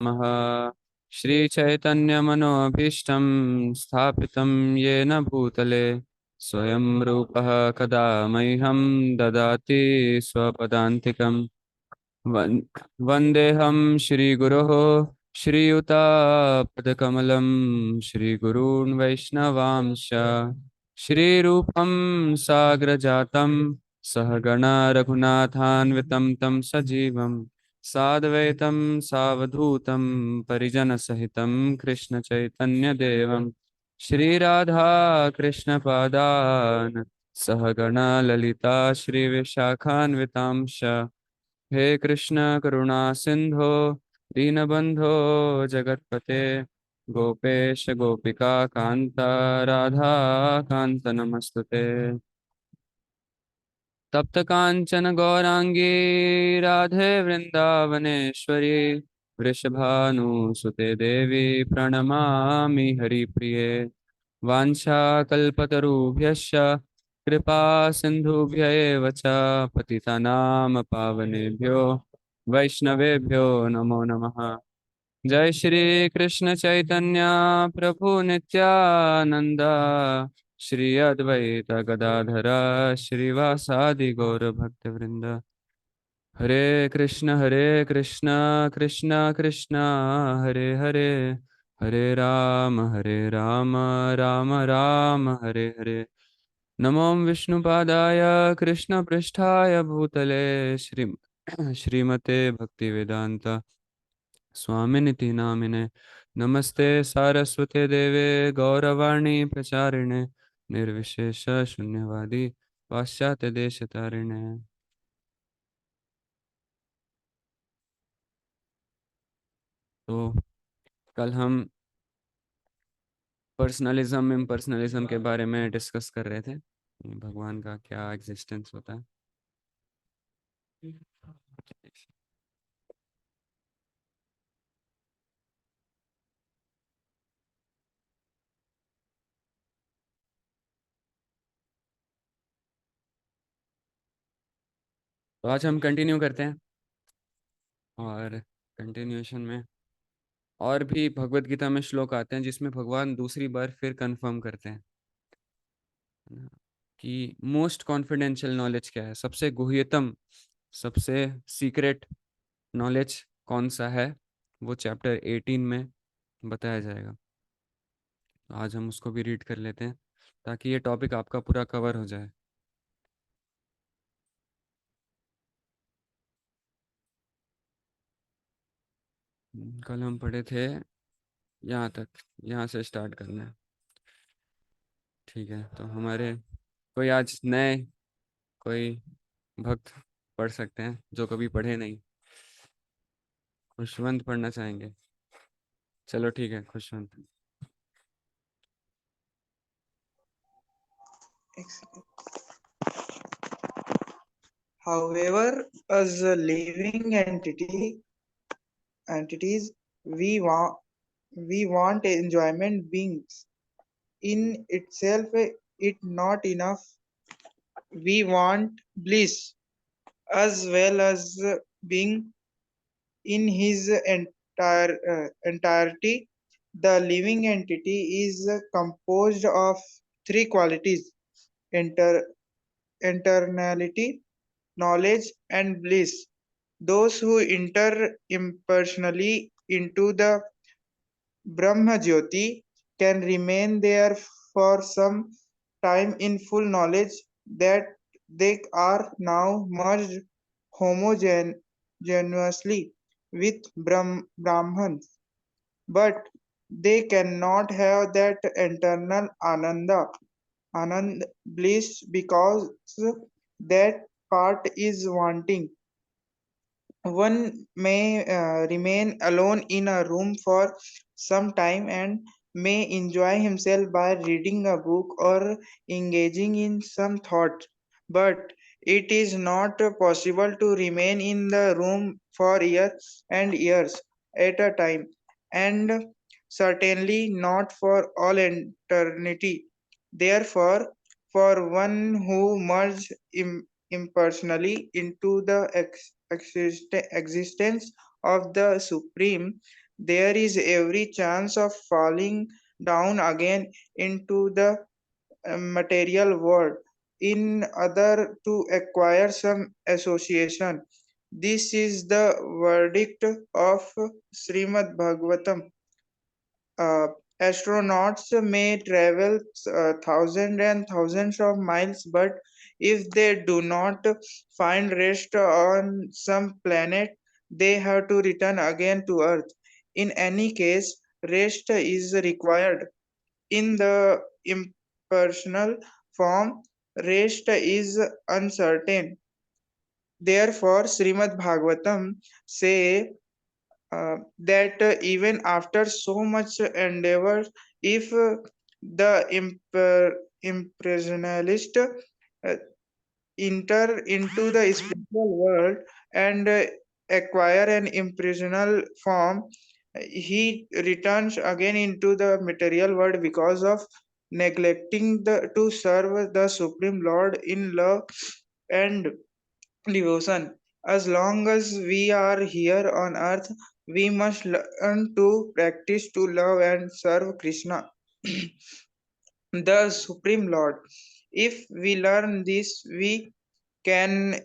नमः। श्रीचैतन्यमनोभीष्टं स्थापितं येन भूतले स्वयं रूपः कदा मह्यं ददाति स्वपदान्तिकं। वन्- वन्देऽहं श्रीगुरोः श्रीयुतापदकमलं श्रीगुरून् वैष्णवांश श्रीरूपं साग्रजातं सहगणा रघुनाथान्वितं तं सजीवं साद्वैतं सावधूतं परिजनसहितं कृष्णचैतन्यदेवं श्रीराधा कृष्णपादान् सहगणा ललिता श्रीविशाखान्वितांश। हे कृष्ण करुणा सिंधो दीनबंधो जगतपते गोपेश गोपिका कांत राधा कांत नमस्तुते। तप्त कांचन गौरांगी राधे वृंदावनेश्वरी वृषभानुसुते देवी प्रणमामि हरिप्रिये। वाञ्छाकल्पतरुभ्यश्च कृपा सिन्धुभ्य एव च पतितानां पावनेभ्यो वैष्णवेभ्यो नमो नमः। जय श्री कृष्ण चैतन्य प्रभु नित्यानंद श्री अद्वैत गदाधर श्रीवासादि गौर भक्त वृंद। हरे कृष्ण कृष्ण कृष्ण हरे हरे हरे हरे राम राम राम हरे हरे। नमो विष्णुपादाय कृष्णपृष्ठाय भूतले श्रीमते भक्तिवेदांत स्वामिनिति नामिने। नमस्ते सारस्वते देवे गौरवाणी प्रचारिणे निर्विशेष शून्यवादी पाश्चात्य देश तारिणे। तो कल हम पर्सनलिज्म इम्पर्सनलिज्म के बारे में डिस्कस कर रहे थे, भगवान का क्या एग्जिस्टेंस होता है। तो आज हम कंटिन्यू करते हैं, और कंटिन्यूएशन में और भी भगवत गीता में श्लोक आते हैं जिसमें भगवान दूसरी बार फिर कंफर्म करते हैं, है ना, कि मोस्ट कॉन्फिडेंशियल नॉलेज क्या है, सबसे गुह्यतम सबसे सीक्रेट नॉलेज कौन सा है, वो चैप्टर 18 में बताया जाएगा। तो आज हम उसको भी रीड कर लेते हैं ताकि ये टॉपिक आपका पूरा कवर हो जाए। कल हम पढ़े थे यहाँ तक, यहाँ से स्टार्ट करना है। ठीक है, तो हमारे कोई आज नए कोई भक्त पढ़ सकते हैं जो कभी पढ़े नहीं। खुशवंत पढ़ना चाहेंगे? चलो ठीक है, Khushwant. However, as a living entities, we want enjoyment beings. In itself, it not enough. We want bliss as well as being in his entirety. The living entity is composed of three qualities: enter, eternality, knowledge, and bliss. Those who enter impersonally into the Brahma Jyoti can remain there for some time in full knowledge that they are now merged homogeneously with Brahmans, but they cannot have that eternal Anand bliss, because that part is wanting. One may remain alone in a room for some time and may enjoy himself by reading a book or engaging in some thought, but it is not possible to remain in the room for years and years at a time, and certainly not for all eternity. Therefore, for one who merges impersonally into the existence of the Supreme, there is every chance of falling down again into the material world in order to acquire some association. This is the verdict of Srimad Bhagavatam. Uh, Astronauts may travel thousands and thousands of miles, but if they do not find rest on some planet, they have to return again to Earth. In any case, rest is required. In the impersonal form, rest is uncertain. Therefore, Srimad Bhagavatam say that even after so much endeavor, if the impressionalist enter into the spiritual world and acquire an impressional form, he returns again into the material world because of neglecting to serve the Supreme Lord in love and devotion. As long as we are here on earth, we must learn to practice to love and serve Krishna, the Supreme Lord. If we learn this, can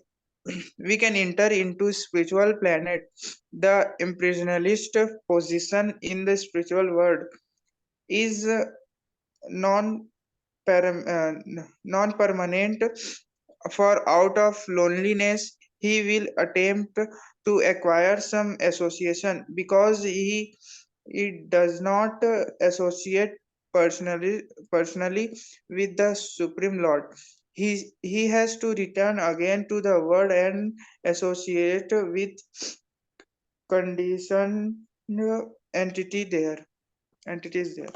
we can enter into spiritual planet. The impressionist position in the spiritual world is non non-permanent, for out of loneliness he will attempt to acquire some association because he does not associate personally with the Supreme Lord. He has to return again to the world and associate with conditioned entity there entities there.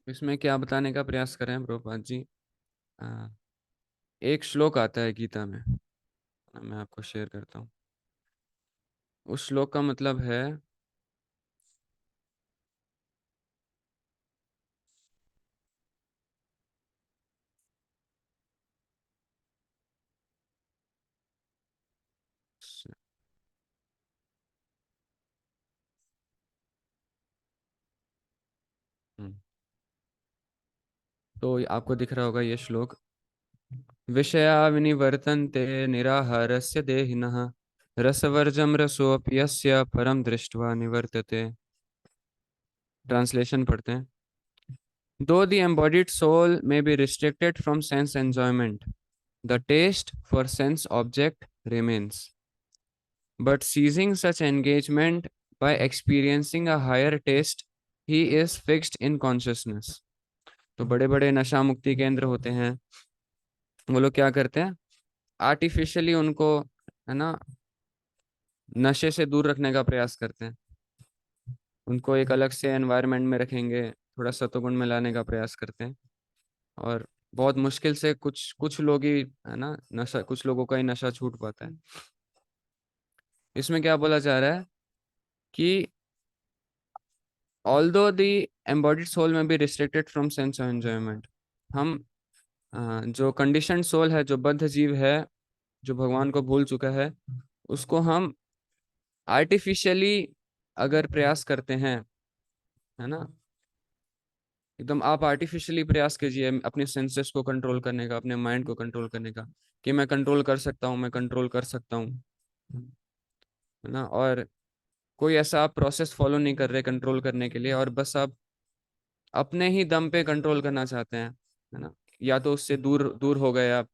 इसमें क्या बताने का प्रयास करें प्रभुपाद जी? आ, एक श्लोक आता है गीता में, मैं आपको शेयर करता हूँ। उस श्लोक का मतलब है हम्म, तो आपको दिख रहा होगा ये श्लोक। विषया विनिवर्तन्ते निराहारस्य देहिनः रसवर्जं रसोऽप्यस्य परम दृष्ट्वा निवर्तते। ट्रांसलेशन पढ़ते हैं। Though the embodied soul may be restricted from sense enjoyment, the taste for sense object remains. But ceasing such engagement by experiencing a higher taste, he is fixed in consciousness. तो बड़े बड़े नशा मुक्ति केंद्र होते हैं, वो लोग क्या करते हैं? आर्टिफिशियली उनको, है ना, नशे से दूर रखने का प्रयास करते हैं। उनको एक अलग से एनवायरनमेंट में रखेंगे, थोड़ा सतोगुण में लाने का प्रयास करते हैं। और बहुत मुश्किल से कुछ कुछ लोग ही, है ना, नशा, कुछ लोगों का ही नशा छूट पाता है। इसमें क्या बोला जा रहा है कि although the embodied soul may be restricted from sense of enjoyment, हम जो कंडीशनड सोल है, जो बद्ध जीव है, जो भगवान को भूल चुका है, उसको हम आर्टिफिशियली अगर प्रयास करते हैं, है ना, एकदम आप आर्टिफिशियली प्रयास कीजिए अपने सेंसेस को कंट्रोल करने का, अपने माइंड को कंट्रोल करने का, कि मैं कंट्रोल कर सकता हूँ, मैं कंट्रोल कर सकता हूँ, है ना। और कोई ऐसा आप प्रोसेस फॉलो नहीं कर रहे कंट्रोल करने के लिए, और बस आप अपने ही दम पे कंट्रोल करना चाहते हैं, है ना, या तो उससे दूर दूर हो गए आप।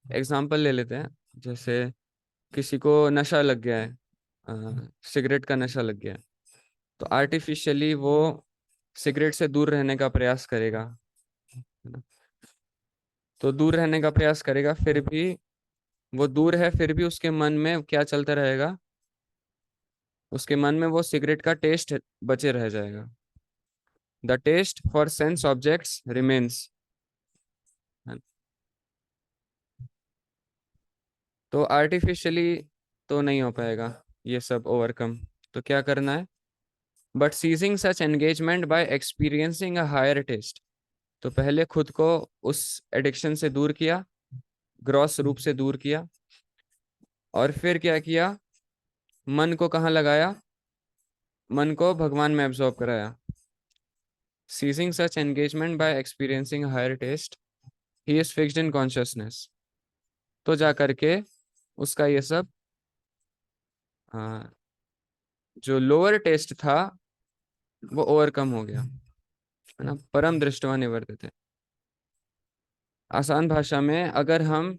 एग्जाम्पल ले लेते हैं, जैसे किसी को नशा लग गया है, सिगरेट का नशा लग गया है, तो आर्टिफिशियली वो सिगरेट से दूर रहने का प्रयास करेगा, है ना। तो दूर रहने का प्रयास करेगा, फिर भी वो दूर है, फिर भी उसके मन में क्या चलता रहेगा? उसके मन में वो सिगरेट का टेस्ट बचे रह जाएगा। The taste for sense objects remains. तो आर्टिफिशियली तो नहीं हो पाएगा ये सब ओवरकम। तो क्या करना है? But ceasing such engagement by experiencing a higher taste. तो पहले खुद को उस एडिक्शन से दूर किया, ग्रॉस रूप से दूर किया, और फिर क्या किया? मन को कहाँ लगाया? मन को भगवान में एब्जॉर्ब कराया। Ceasing such engagement by experiencing higher taste, he is fixed in consciousness. तो जा करके उसका ये सब आ, जो लोअर टेस्ट था वो ओवरकम हो गया, है ना। परम दृष्टवा निवर्तते। आसान भाषा में, अगर हम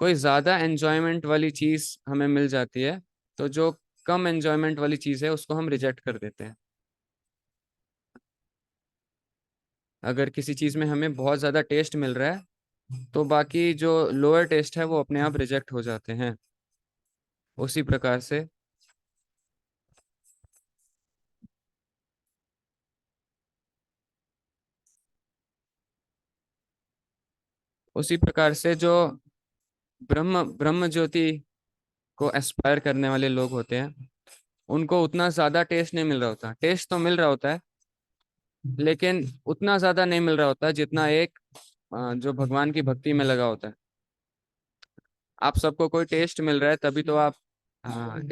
कोई ज्यादा एंजॉयमेंट वाली चीज हमें मिल जाती है, तो जो कम एंजॉयमेंट वाली चीज है उसको हम रिजेक्ट कर देते हैं। अगर किसी चीज में हमें बहुत ज्यादा टेस्ट मिल रहा है, तो बाकी जो लोअर टेस्ट है वो अपने आप रिजेक्ट हो जाते हैं। उसी प्रकार से, जो ब्रह्म ब्रह्म ज्योति को एस्पायर करने वाले लोग होते हैं, उनको उतना ज्यादा टेस्ट नहीं मिल रहा होता। टेस्ट तो मिल रहा होता है, लेकिन उतना ज्यादा नहीं मिल रहा होता जितना एक जो भगवान की भक्ति में लगा होता है। आप सबको कोई टेस्ट मिल रहा है तभी तो आप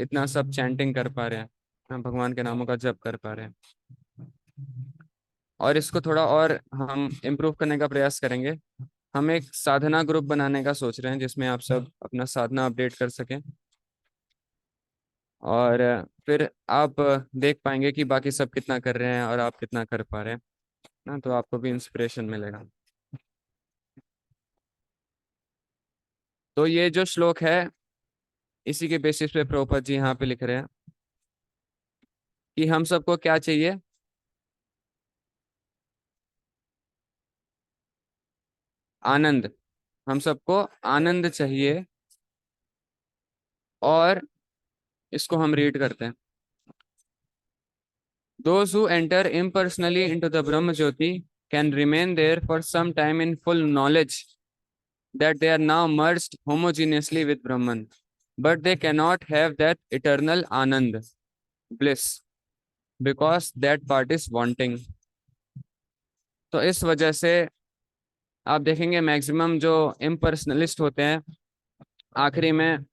इतना सब चैंटिंग कर पा रहे हैं, भगवान के नामों का जप कर पा रहे हैं। और इसको थोड़ा और हम इम्प्रूव करने का प्रयास करेंगे। हम एक साधना ग्रुप बनाने का सोच रहे हैं जिसमें आप सब अपना साधना अपडेट कर सकें। और फिर आप देख पाएंगे कि बाकी सब कितना कर रहे हैं और आप कितना कर पा रहे हैं ना, तो आपको भी इंस्पिरेशन मिलेगा। तो ये जो श्लोक है, इसी के बेसिस पे प्रभुपाद जी यहाँ पे लिख रहे हैं कि हम सबको क्या चाहिए? आनंद। हम सबको आनंद चाहिए। और इसको हम रीड करते हैं। Those who enter impersonally into the Brahma Jyoti can remain there for some time in full knowledge that they are now merged homogeneously with Brahman, but they cannot have that eternal Anand, bliss, because that part is wanting. तो इस वजह से आप देखेंगे maximum जो इम्पर्सनलिस्ट होते हैं, आखिरी में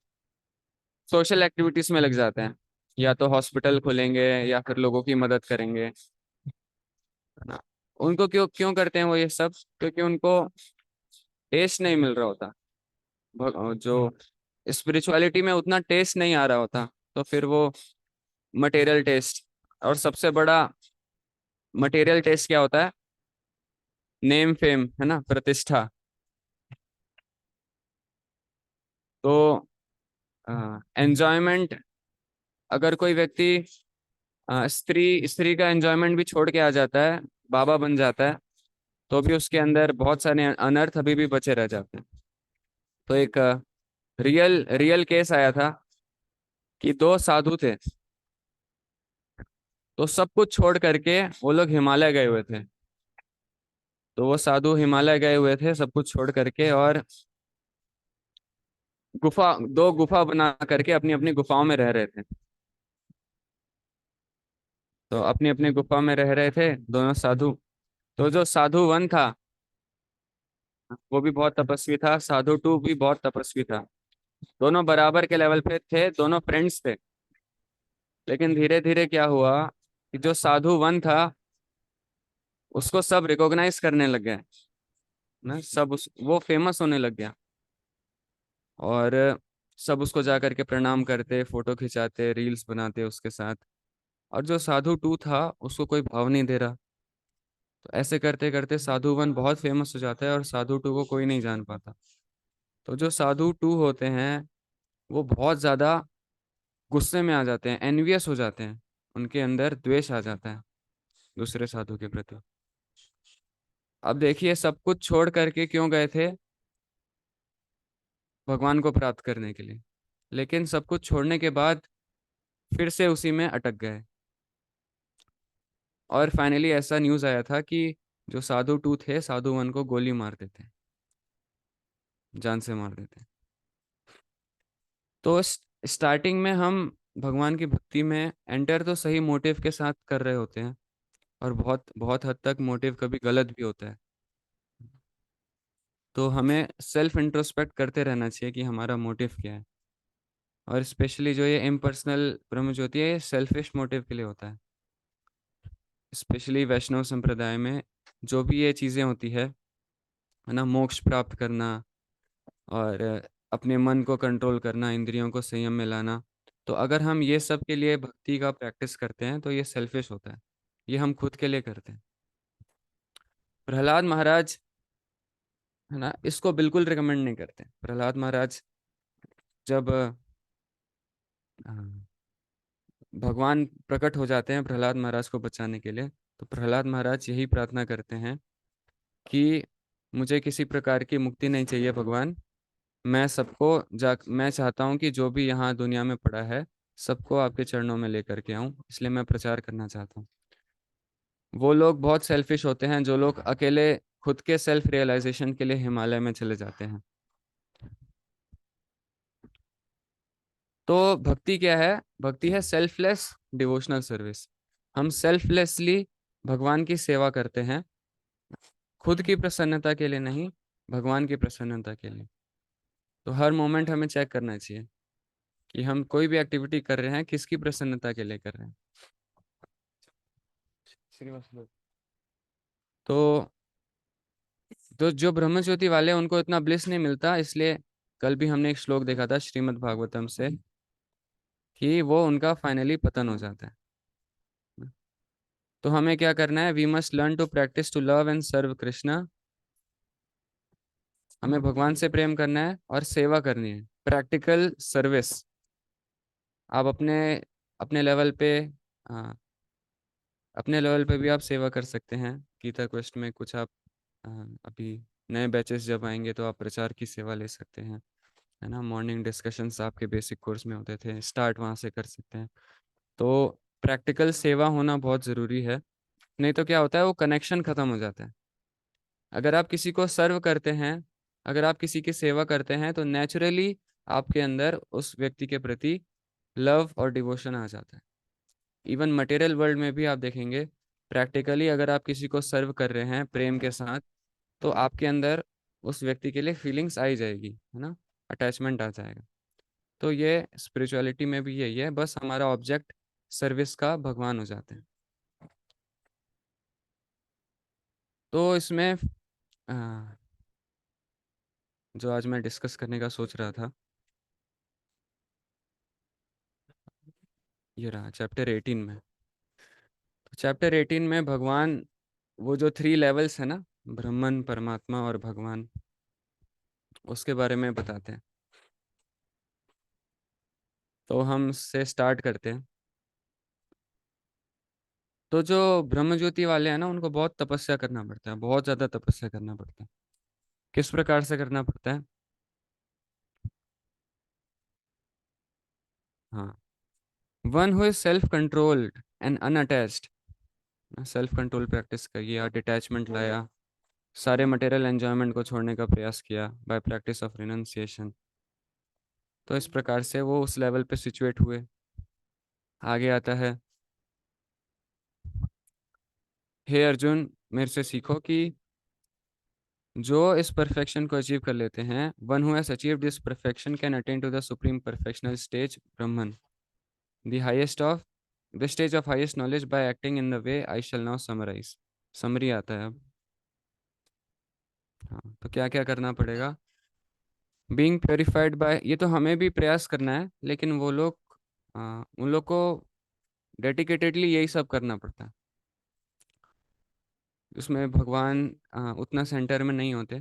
सोशल एक्टिविटीज में लग जाते हैं। या तो हॉस्पिटल खोलेंगे या फिर लोगों की मदद करेंगे, है ना। उनको क्यों क्यों करते हैं वो ये सब? क्योंकि उनको टेस्ट नहीं मिल रहा होता। जो स्पिरिचुअलिटी में उतना टेस्ट नहीं आ रहा होता, तो फिर वो मटेरियल टेस्ट। और सबसे बड़ा मटेरियल टेस्ट क्या होता है? नेम फेम, है ना, प्रतिष्ठा। तो एंजॉयमेंट, अगर कोई व्यक्ति स्त्री स्त्री का एंजॉयमेंट भी छोड़ के आ जाता है, बाबा बन जाता है, तो भी उसके अंदर बहुत सारे अनर्थ अभी भी बचे रह जाते हैं। तो एक रियल रियल केस आया था कि दो साधु थे, तो सब कुछ छोड़ करके वो लोग हिमालय गए हुए थे। तो वो साधु हिमालय गए हुए थे सब कुछ छोड़ करके, और गुफा, दो गुफा बना करके अपनी अपनी गुफाओं में रह रहे थे। तो अपनी अपनी गुफा में रह रहे थे दोनों साधु। तो जो साधु वन था वो भी बहुत तपस्वी था, साधु टू भी बहुत तपस्वी था। दोनों बराबर के लेवल पे थे, दोनों फ्रेंड्स थे। लेकिन धीरे धीरे क्या हुआ कि जो साधु वन था उसको सब रिकॉग्नाइज करने लग गए ना, वो फेमस होने लग गया। और सब उसको जा करके प्रणाम करते, फोटो खिंचाते, रील्स बनाते उसके साथ। और जो साधु टू था उसको कोई भाव नहीं दे रहा। तो ऐसे करते करते साधु वन बहुत फेमस हो जाता है और साधु टू को कोई नहीं जान पाता। तो जो साधु टू होते हैं वो बहुत ज्यादा गुस्से में आ जाते हैं, एनवियस हो जाते हैं। उनके अंदर द्वेष आ जाता है दूसरे साधु के प्रति। अब देखिए, सब कुछ छोड़ करके क्यों गए थे? भगवान को प्राप्त करने के लिए। लेकिन सब कुछ छोड़ने के बाद फिर से उसी में अटक गए। और फाइनली ऐसा न्यूज़ आया था कि जो साधु टू थे साधु वन को गोली मार देते, जान से मार देते। तो स्टार्टिंग में हम भगवान की भक्ति में एंटर तो सही मोटिव के साथ कर रहे होते हैं, और बहुत बहुत हद तक मोटिव कभी गलत भी होता है। तो हमें सेल्फ इंट्रोस्पेक्ट करते रहना चाहिए कि हमारा मोटिव क्या है। और स्पेशली जो ये इम्पर्सनल ब्रह्म ज्योति है, ये सेल्फिश मोटिव के लिए होता है। स्पेशली वैष्णव संप्रदाय में जो भी ये चीज़ें होती है ना, मोक्ष प्राप्त करना और अपने मन को कंट्रोल करना, इंद्रियों को संयम में लाना, तो अगर हम ये सब के लिए भक्ति का प्रैक्टिस करते हैं तो ये सेल्फिश होता है, ये हम खुद के लिए करते हैं। प्रहलाद महाराज है ना, इसको बिल्कुल रिकमेंड नहीं करते। प्रहलाद महाराज जब अ, भगवान प्रकट हो जाते हैं प्रहलाद महाराज को बचाने के लिए, तो प्रहलाद महाराज यही प्रार्थना करते हैं कि मुझे किसी प्रकार की मुक्ति नहीं चाहिए भगवान, मैं चाहता हूँ कि जो भी यहाँ दुनिया में पड़ा है सबको आपके चरणों में लेकर के आऊं, इसलिए मैं प्रचार करना चाहता हूँ। वो लोग बहुत सेल्फिश होते हैं जो लोग अकेले खुद के सेल्फ रियलाइजेशन के लिए हिमालय में चले जाते हैं। तो भक्ति क्या है? भक्ति है सेल्फलेस डिवोशनल सर्विस। हम सेल्फलेसली भगवान की सेवा करते हैं, खुद की प्रसन्नता के लिए नहीं, भगवान की प्रसन्नता के लिए। तो हर मोमेंट हमें चेक करना चाहिए कि हम कोई भी एक्टिविटी कर रहे हैं किसकी प्रसन्नता के लिए कर रहे हैं। श्रीवास्तव। तो जो ब्रह्म ज्योति वाले हैं उनको इतना ब्लिस नहीं मिलता, इसलिए कल भी हमने एक श्लोक देखा था श्रीमद् भागवतम से कि वो उनका फाइनली पतन हो जाता है। तो हमें क्या करना है? We must learn to practise to love and serve Krishna. हमें भगवान से प्रेम करना है और सेवा करनी है, प्रैक्टिकल सर्विस। आप अपने अपने लेवल पे आ, अपने लेवल पे भी आप सेवा कर सकते हैं। गीता क्वेस्ट में कुछ आप आ, अभी नए बैचेस जब आएंगे तो आप प्रचार की सेवा ले सकते हैं, है ना। मॉर्निंग डिस्कशंस आपके बेसिक कोर्स में होते थे, स्टार्ट वहाँ से कर सकते हैं। तो प्रैक्टिकल सेवा होना बहुत ज़रूरी है, नहीं तो क्या होता है, वो कनेक्शन खत्म हो जाता है। अगर आप किसी को सर्व करते हैं, अगर आप किसी की सेवा करते हैं तो नेचुरली आपके अंदर उस व्यक्ति के प्रति लव और डिवोशन आ जाता है। इवन मटेरियल वर्ल्ड में भी आप देखेंगे, प्रैक्टिकली अगर आप किसी को सर्व कर रहे हैं प्रेम के साथ, तो आपके अंदर उस व्यक्ति के लिए फीलिंग्स आई जाएगी, है ना, अटैचमेंट आ जाएगा। तो ये स्पिरिचुअलिटी में भी यही है, बस हमारा ऑब्जेक्ट सर्विस का भगवान हो जाते हैं। तो इसमें अ, जो आज मैं डिस्कस करने का सोच रहा था, ये रहा चैप्टर 18 में। तो चैप्टर 18 में भगवान, वो जो 3 लेवल्स है ना, ब्रह्मन, परमात्मा और भगवान, उसके बारे में बताते हैं। तो हम से स्टार्ट करते हैं। तो जो ब्रह्म ज्योति वाले हैं ना, उनको बहुत तपस्या करना पड़ता है, बहुत ज्यादा तपस्या करना पड़ता है। किस प्रकार से करना पड़ता है? हाँ, one who is self controlled and unattached. Self control practice किया, डिटैचमेंट लाया, सारे मटेरियल एंजॉयमेंट को छोड़ने का प्रयास किया बाय प्रैक्टिस ऑफ रिनंसिएशन। तो इस प्रकार से वो उस लेवल पे सिचुएट हुए। आगे आता है, हे अर्जुन, मेरे से सीखो कि जो इस परफेक्शन को अचीव कर लेते हैं, one who has achieved this perfection can attain to the supreme perfectional stage Brahman, the highest of the stage of highest knowledge by acting in the way I shall now summarise. Summary आता है अब। हाँ, तो क्या क्या करना पड़ेगा? Being purified bye, ये तो हमें भी प्रयास करना है, लेकिन वो लोग उन लोग को डेडिकेटेडली यही सब करना पड़ता है। उसमें भगवान उतना सेंटर में नहीं होते।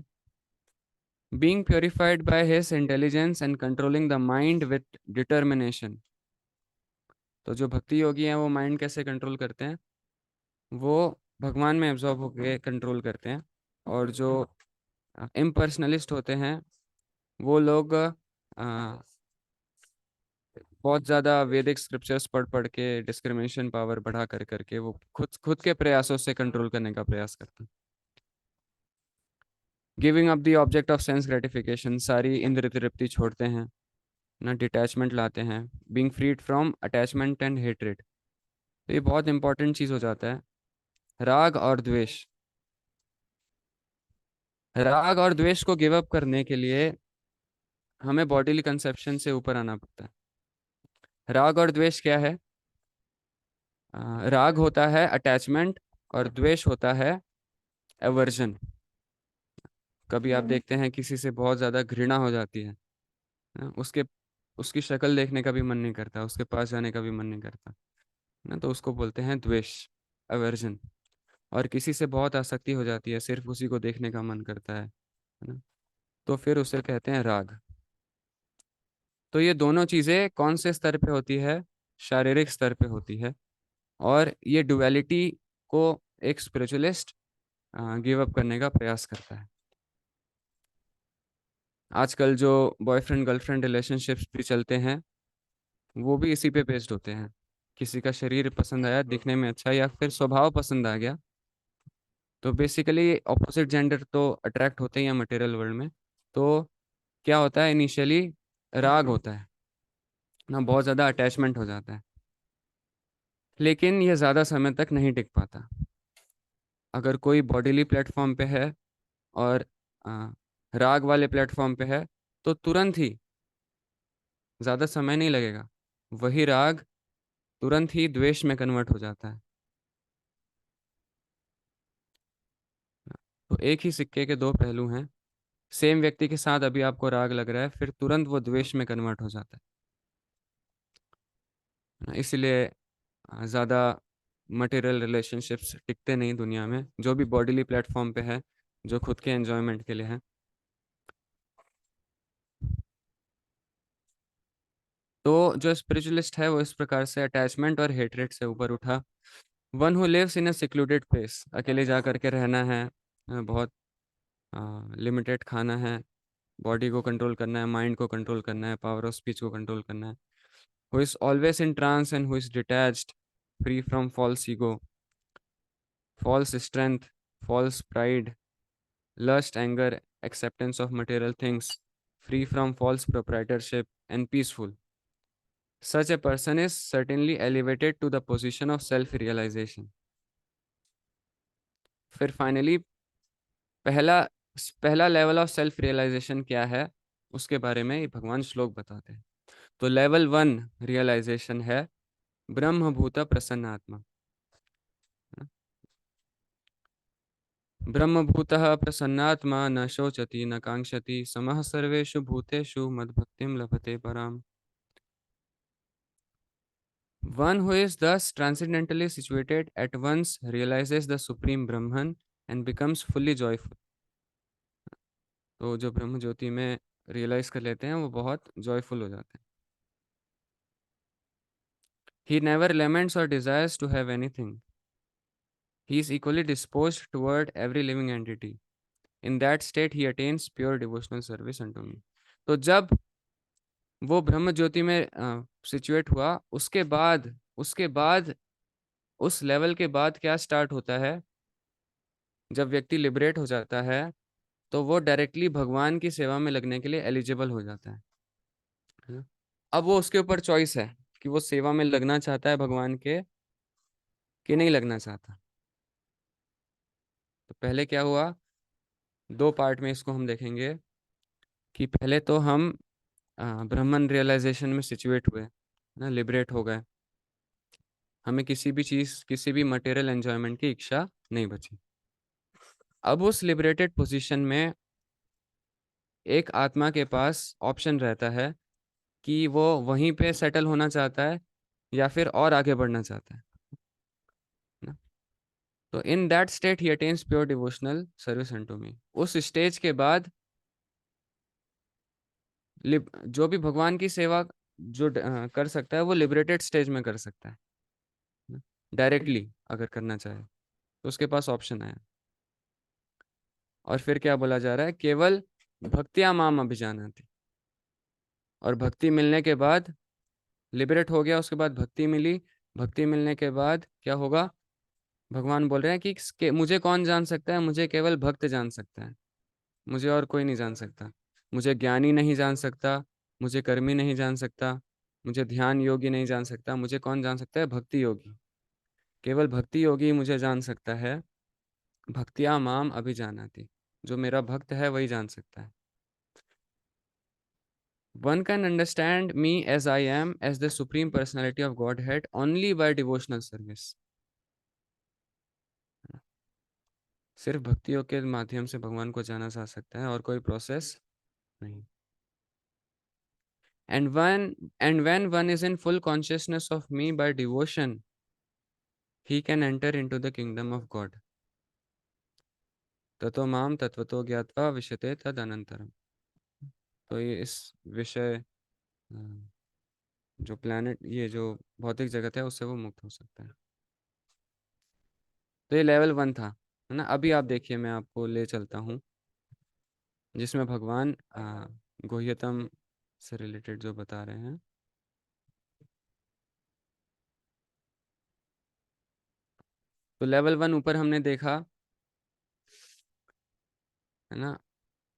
Being purified by his intelligence and controlling the mind with determination. तो जो भक्ति योगी हैं वो माइंड कैसे कंट्रोल करते हैं? वो भगवान में एब्जॉर्ब होकर कंट्रोल करते हैं। और जो इम्पर्सनलिस्ट होते हैं वो लोग बहुत ज़्यादा वैदिक स्क्रिप्चर्स पढ़ पढ़ के डिस्क्रिमिनेशन पावर बढ़ा कर करके वो खुद खुद के प्रयासों से कंट्रोल करने का प्रयास करते हैं। Giving up the object of sense gratification, सारी इंद्रिय तृप्ति छोड़ते हैं ना, डिटैचमेंट लाते हैं। Being freed from attachment and hatred, तो ये बहुत इंपॉर्टेंट चीज़ हो जाता है। राग और द्वेष, राग और द्वेष को गिव अप करने के लिए हमें बॉडीली कंसेप्शन से ऊपर आना पड़ता है। राग और द्वेष क्या है? राग होता है अटैचमेंट और द्वेष होता है एवर्जन। कभी आप देखते हैं किसी से बहुत ज्यादा घृणा हो जाती है ना, उसके उसकी शक्ल देखने का भी मन नहीं करता, उसके पास जाने का भी मन नहीं करता ना, तो उसको बोलते हैं द्वेष, एवर्जन। और किसी से बहुत आसक्ति हो जाती है, सिर्फ उसी को देखने का मन करता है ना, तो फिर उसे कहते हैं राग। तो ये दोनों चीजें कौन से स्तर पे होती है? शारीरिक स्तर पे होती है। और ये डुअलिटी को एक स्पिरिचुअलिस्ट गिव अप करने का प्रयास करता है। आजकल जो बॉयफ्रेंड गर्लफ्रेंड रिलेशनशिप्स भी चलते हैं, वो भी इसी पे बेस्ड होते हैं। किसी का शरीर पसंद आया, दिखने में अच्छा, या फिर स्वभाव पसंद आ गया, तो बेसिकली ऑपोजिट जेंडर तो अट्रैक्ट होते ही हैं मटेरियल वर्ल्ड में। तो क्या होता है, इनिशियली राग होता है ना, बहुत ज़्यादा अटैचमेंट हो जाता है, लेकिन ये ज़्यादा समय तक नहीं टिक पाता। अगर कोई बॉडीली प्लेटफॉर्म पे है और आ, राग वाले प्लेटफॉर्म पे है, तो तुरंत ही, ज़्यादा समय नहीं लगेगा, वही राग तुरंत ही द्वेष में कन्वर्ट हो जाता है। तो एक ही सिक्के के दो पहलू हैं। सेम व्यक्ति के साथ अभी आपको राग लग रहा है, फिर तुरंत वो द्वेष में कन्वर्ट हो जाता है। इसलिए ज़्यादा मटेरियल रिलेशनशिप्स टिकते नहीं दुनिया में, जो भी बॉडीली प्लेटफॉर्म पे है, जो खुद के एंजॉयमेंट के लिए है। तो जो स्पिरिचुअलिस्ट है वो इस प्रकार से अटैचमेंट और हेटरेट से ऊपर उठा। One who lives in a secluded place, अकेले जा करके रहना है, बहुत लिमिटेड खाना है, बॉडी को कंट्रोल करना है, माइंड को कंट्रोल करना है, पावर ऑफ स्पीच को कंट्रोल करना है। Who is always in trance and who is detached, free from false ego, false strength, false pride, lust, anger, acceptance of material things, free from false proprietorship, and peaceful. Such a person is certainly elevated to the position of self realization. फिर finally पहला पहला level of self realisation क्या है, उसके बारे में ये भगवान श्लोक बताते हैं। तो लेवल वन रियलाइजेशन है ब्रह्मभूत प्रसन्नात्मा। ब्रह्मभूतः प्रसन्नात्मा न शोचति न कांक्षति समः सर्वेषु भूतेषु मद्भक्तिं लभते पराम। One who is thus transcendentally situated at once realizes the supreme Brahman and becomes fully joyful. तो जो ब्रह्म ज्योति में रियलाइज कर लेते हैं वो बहुत जॉयफुल हो जाते हैं। He never laments or desires to have anything. He is equally disposed toward every living entity. In that state he attains pure devotional service unto me. तो जब वो ब्रह्म ज्योति में सिचुएट हुआ, उसके बाद उस लेवल के बाद क्या स्टार्ट होता है, जब व्यक्ति लिबरेट हो जाता है, तो वो डायरेक्टली भगवान की सेवा में लगने के लिए एलिजिबल हो जाता है ना? अब वो उसके ऊपर चॉइस है कि वो सेवा में लगना चाहता है भगवान के, कि नहीं लगना चाहता। तो पहले क्या हुआ, दो पार्ट में इसको हम देखेंगे। कि पहले तो हम ब्रह्मन रियलाइजेशन में सिचुएट हुए ना, लिबरेट हो गए, हमें किसी भी चीज, किसी भी मटेरियल एंजॉयमेंट की इच्छा नहीं बची। अब उस लिबरेटेड पोजीशन में एक आत्मा के पास ऑप्शन रहता है कि वो वहीं पे सेटल होना चाहता है या फिर और आगे बढ़ना चाहता है ना। तो in that state he attains pure devotional service unto me. उस स्टेज के बाद जो भी भगवान की सेवा जो कर सकता है, वो लिबरेटेड स्टेज में कर सकता है डायरेक्टली, अगर करना चाहे तो उसके पास ऑप्शन है। और फिर क्या बोला जा रहा है, केवल भक्तिया माम अभिजानाति। और भक्ति मिलने के बाद लिबरेट हो गया, उसके बाद भक्ति मिली, भक्ति मिलने के बाद क्या होगा, भगवान बोल रहे हैं कि मुझे कौन जान सकता है, मुझे केवल भक्त जान सकता है, मुझे और कोई नहीं जान सकता। मुझे ज्ञानी नहीं जान सकता, मुझे कर्मी नहीं जान सकता, मुझे ध्यान योगी नहीं जान सकता, मुझे कौन जान सकता है, भक्ति योगी। केवल भक्ति योगी मुझे जान सकता है। भक्तिया माम अभिजानाति, जो मेरा भक्त है वही जान सकता है। One can understand me as I am, as the supreme personality of Godhead, only by devotional service. सिर्फ भक्तियों के माध्यम से भगवान को जाना जा सकता है और कोई प्रोसेस नहीं. And when one is in full consciousness of me by devotion, he can enter into the kingdom of God. ततो माम तत्वतो ज्ञात्वा विशते तद अनंतरम. तो ये इस विषय जो प्लैनेट, ये जो भौतिक जगत है, उससे वो मुक्त हो सकता है. तो ये लेवल 1 था, है ना. अभी आप देखिए, मैं आपको ले चलता हूँ जिसमें भगवान गुह्यतम से रिलेटेड जो बता रहे हैं. तो लेवल 1 ऊपर हमने देखा, है ना,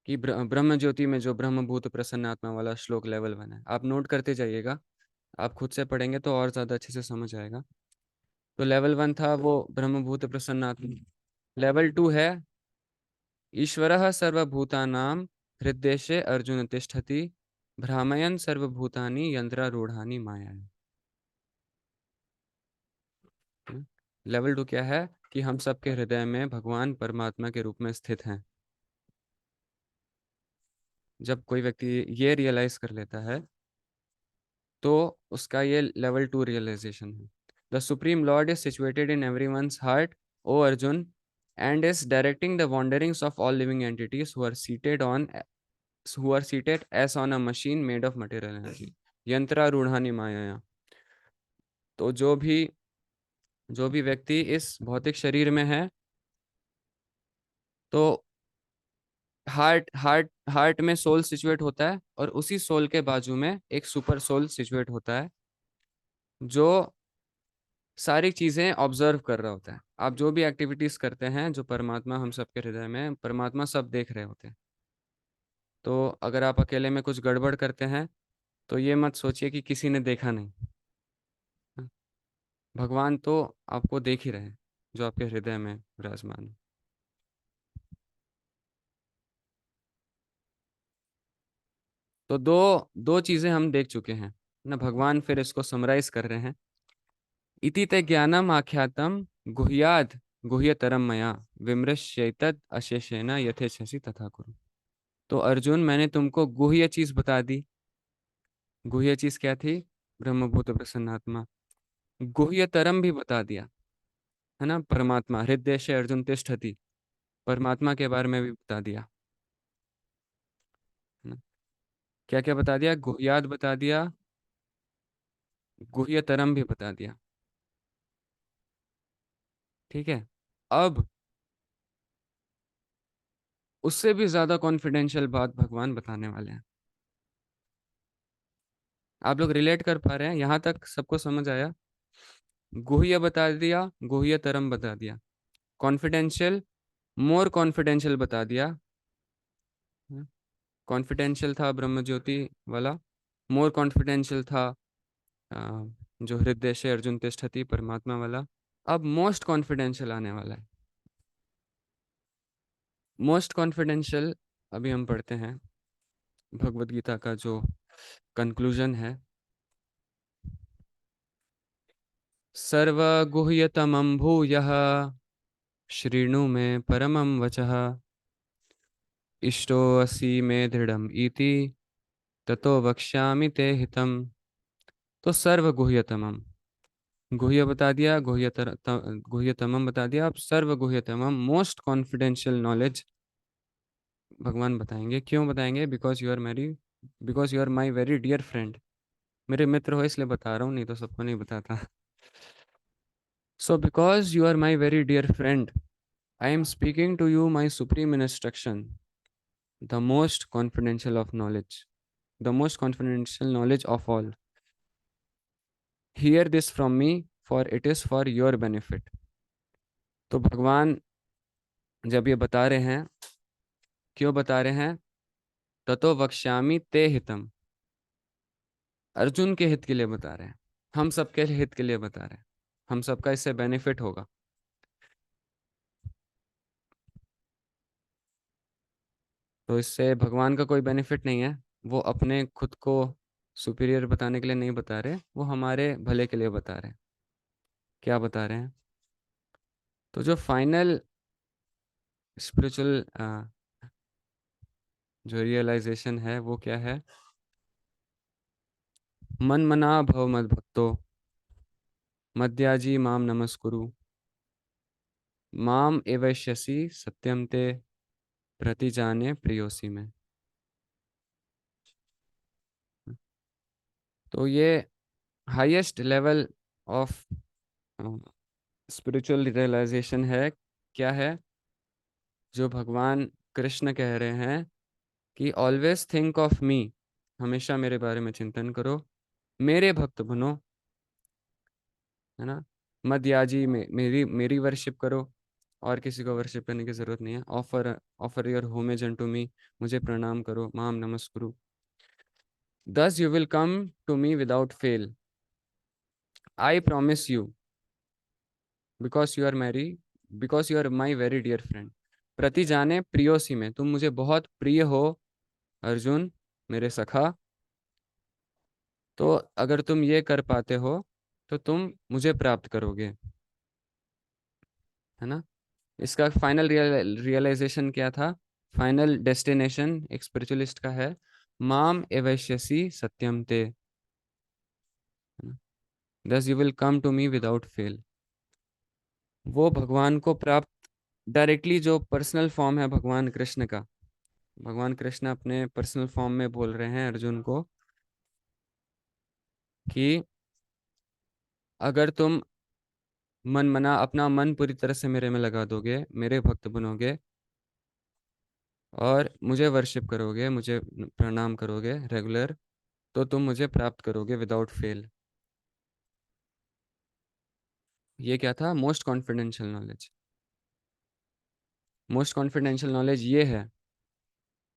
कि ब्रह्म ज्योति में जो ब्रह्मभूत प्रसन्न आत्मा वाला श्लोक लेवल 1 है. आप नोट करते जाइएगा, आप खुद से पढ़ेंगे तो और ज़्यादा अच्छे से समझ आएगा. तो लेवल 1 था वो ब्रह्मभूत प्रसन्न आत्मा. लेवल 2 है ईश्वरः सर्वभूतानां हृद्देशे अर्जुन तिष्ठति भ्रामयन् सर्वभूतानि यंत्रारूढ़ानि माया. लेवल 2 क्या है कि हम सबके हृदय में भगवान परमात्मा के रूप में स्थित हैं. जब कोई व्यक्ति ये रियलाइज कर लेता है तो उसका ये लेवल 2 रियलाइजेशन है. The supreme lord is situated in everyone's heart, O Arjun, and is directing the wanderings of all living entities who are seated as on a machine made of material energy. यंत्रा रूढ़ानी माया. तो जो भी व्यक्ति इस भौतिक शरीर में है, तो हार्ट में सोल सिचुएट होता है और उसी सोल के बाजू में एक सुपर सोल सिचुएट होता है जो सारी चीजें ऑब्जर्व कर रहा होता है. आप जो भी एक्टिविटीज करते हैं, जो परमात्मा हम सबके हृदय में, परमात्मा सब देख रहे होते हैं. तो अगर आप अकेले में कुछ गड़बड़ करते हैं तो ये मत सोचिए कि किसी ने देखा नहीं. भगवान तो आपको देख ही रहे हैं, जो आपके हृदय में विराजमान है. तो दो दो चीजें हम देख चुके हैं ना. भगवान फिर इसको समराइज कर रहे हैं. इति ते ज्ञानम आख्यातम गुह्याद गुह्यतरम मया विमृश्यैतद अशेषेण यथेच्छसि तथा कुरु. तो अर्जुन, मैंने तुमको गुह्य चीज बता दी. गुह्य चीज क्या थी? ब्रह्मभूत प्रसन्नात्मा. गुह्यतरम भी बता दिया, है ना. परमात्मा हृदय से अर्जुन तिष्ठति, परमात्मा के बारे में भी बता दिया, है ना. क्या क्या बता दिया? गुह्याद बता दिया, गुह्यतरम भी बता दिया. ठीक है. अब उससे भी ज्यादा कॉन्फिडेंशियल बात भगवान बताने वाले हैं. आप लोग रिलेट कर पा रहे हैं? यहां तक सबको समझ आया? गुह्य बता दिया, गुह्यतरम बता दिया, कॉन्फिडेंशियल, मोर कॉन्फिडेंशियल बता दिया. कॉन्फिडेंशियल था ब्रह्म ज्योति वाला, मोर कॉन्फिडेंशियल था अ, जो हृदय से अर्जुन तिष्ठति परमात्मा वाला. अब मोस्ट कॉन्फिडेंशियल आने वाला है. मोस्ट कॉन्फिडेंशियल अभी हम पढ़ते हैं. भगवत गीता का जो कंक्लूजन है, सर्वगुह्यतमं भूयः शृणु मे परमं वचः इष्टोऽसि मे दृढ़म् इति ततो वक्ष्यामि ते हितम्. तो सर्वगुह्यतमम, गुह्य बता दिया, गुह्यतमम बता दिया. अब सर्वगुह्यतमम, मोस्ट कॉन्फिडेंशियल नॉलेज भगवान बताएंगे. क्यों बताएंगे? Because you are my very dear friend. मेरे मित्र हो इसलिए बता रहा हूँ, नहीं तो सबको नहीं बताता. So because you are my very dear friend, I am speaking to you my supreme instruction, the most confidential of knowledge, the most confidential knowledge of all. Hear this from me, for it is for your benefit. तो भगवान जब ये बता रहे हैं, क्यों बता रहे हैं? ततो वक्ष्यामि ते हितम, अर्जुन के हित के लिए बता रहे हैं, हम सबके हित के लिए बता रहे हैं. हम सबका इससे बेनिफिट होगा. तो इससे भगवान का कोई बेनिफिट नहीं है. वो अपने खुद को सुपीरियर बताने के लिए नहीं बता रहे, वो हमारे भले के लिए बता रहे हैं। क्या बता रहे हैं? तो जो फाइनल स्पिरिचुअल जो रियलाइजेशन है वो क्या है? मन मना भव मद भक्तो मद्याजी माम नमस्कुरु माम एवैष्यसि सत्यम ते प्रति जाने प्रियोसी में। तो ये highest level of spiritual realisation है। क्या है? जो भगवान कृष्ण कह रहे हैं कि ऑलवेज थिंक ऑफ मी, हमेशा मेरे बारे में चिंतन करो, मेरे भक्त बनो, है ना। मदयाजी में मेरी मेरी वर्शिप करो, और किसी को वर्शिप करने की जरूरत नहीं है। Offer offer your homage to me, मुझे प्रणाम करो, माम नमस्कुरु। Thus you will come to me without fail, I promise you, because you are my because you are my very dear friend. प्रति जाने प्रियोसी में, तुम मुझे बहुत प्रिय हो अर्जुन, मेरे सखा। तो अगर तुम ये कर पाते हो तो तुम मुझे प्राप्त करोगे, है ना। इसका फाइनल रियलाइजेशन क्या था? फाइनल डेस्टिनेशन एक स्पिरिचुअलिस्ट का है, माम एवैष्यसि सत्यम ते, thus you will come to me without fail. वो भगवान को प्राप्त डायरेक्टली, जो पर्सनल फॉर्म है भगवान कृष्ण का, भगवान कृष्ण अपने पर्सनल फॉर्म में बोल रहे हैं अर्जुन को कि अगर तुम मन मना अपना मन पूरी तरह से मेरे में लगा दोगे, मेरे भक्त बनोगे और मुझे वर्शिप करोगे, मुझे प्रणाम करोगे रेगुलर, तो तुम मुझे प्राप्त करोगे विदाउट फेल। ये क्या था? Most confidential knowledge. Most confidential knowledge ये है,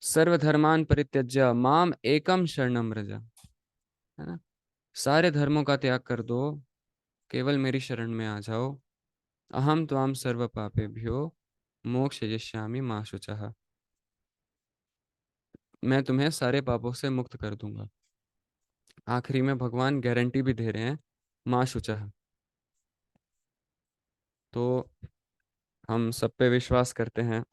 सर्वधर्मान परित्यज्य माम एकम शरणम व्रज, है ना। सारे धर्मों का त्याग कर दो, केवल मेरी शरण में आ जाओ। अहम त्वाम सर्व पापेभ्यो मोक्षयिष्यामि मा शुचः, मैं तुम्हें सारे पापों से मुक्त कर दूंगा। आखिरी में भगवान गारंटी भी दे रहे हैं, मा शुचः। तो हम सब पे विश्वास करते हैं,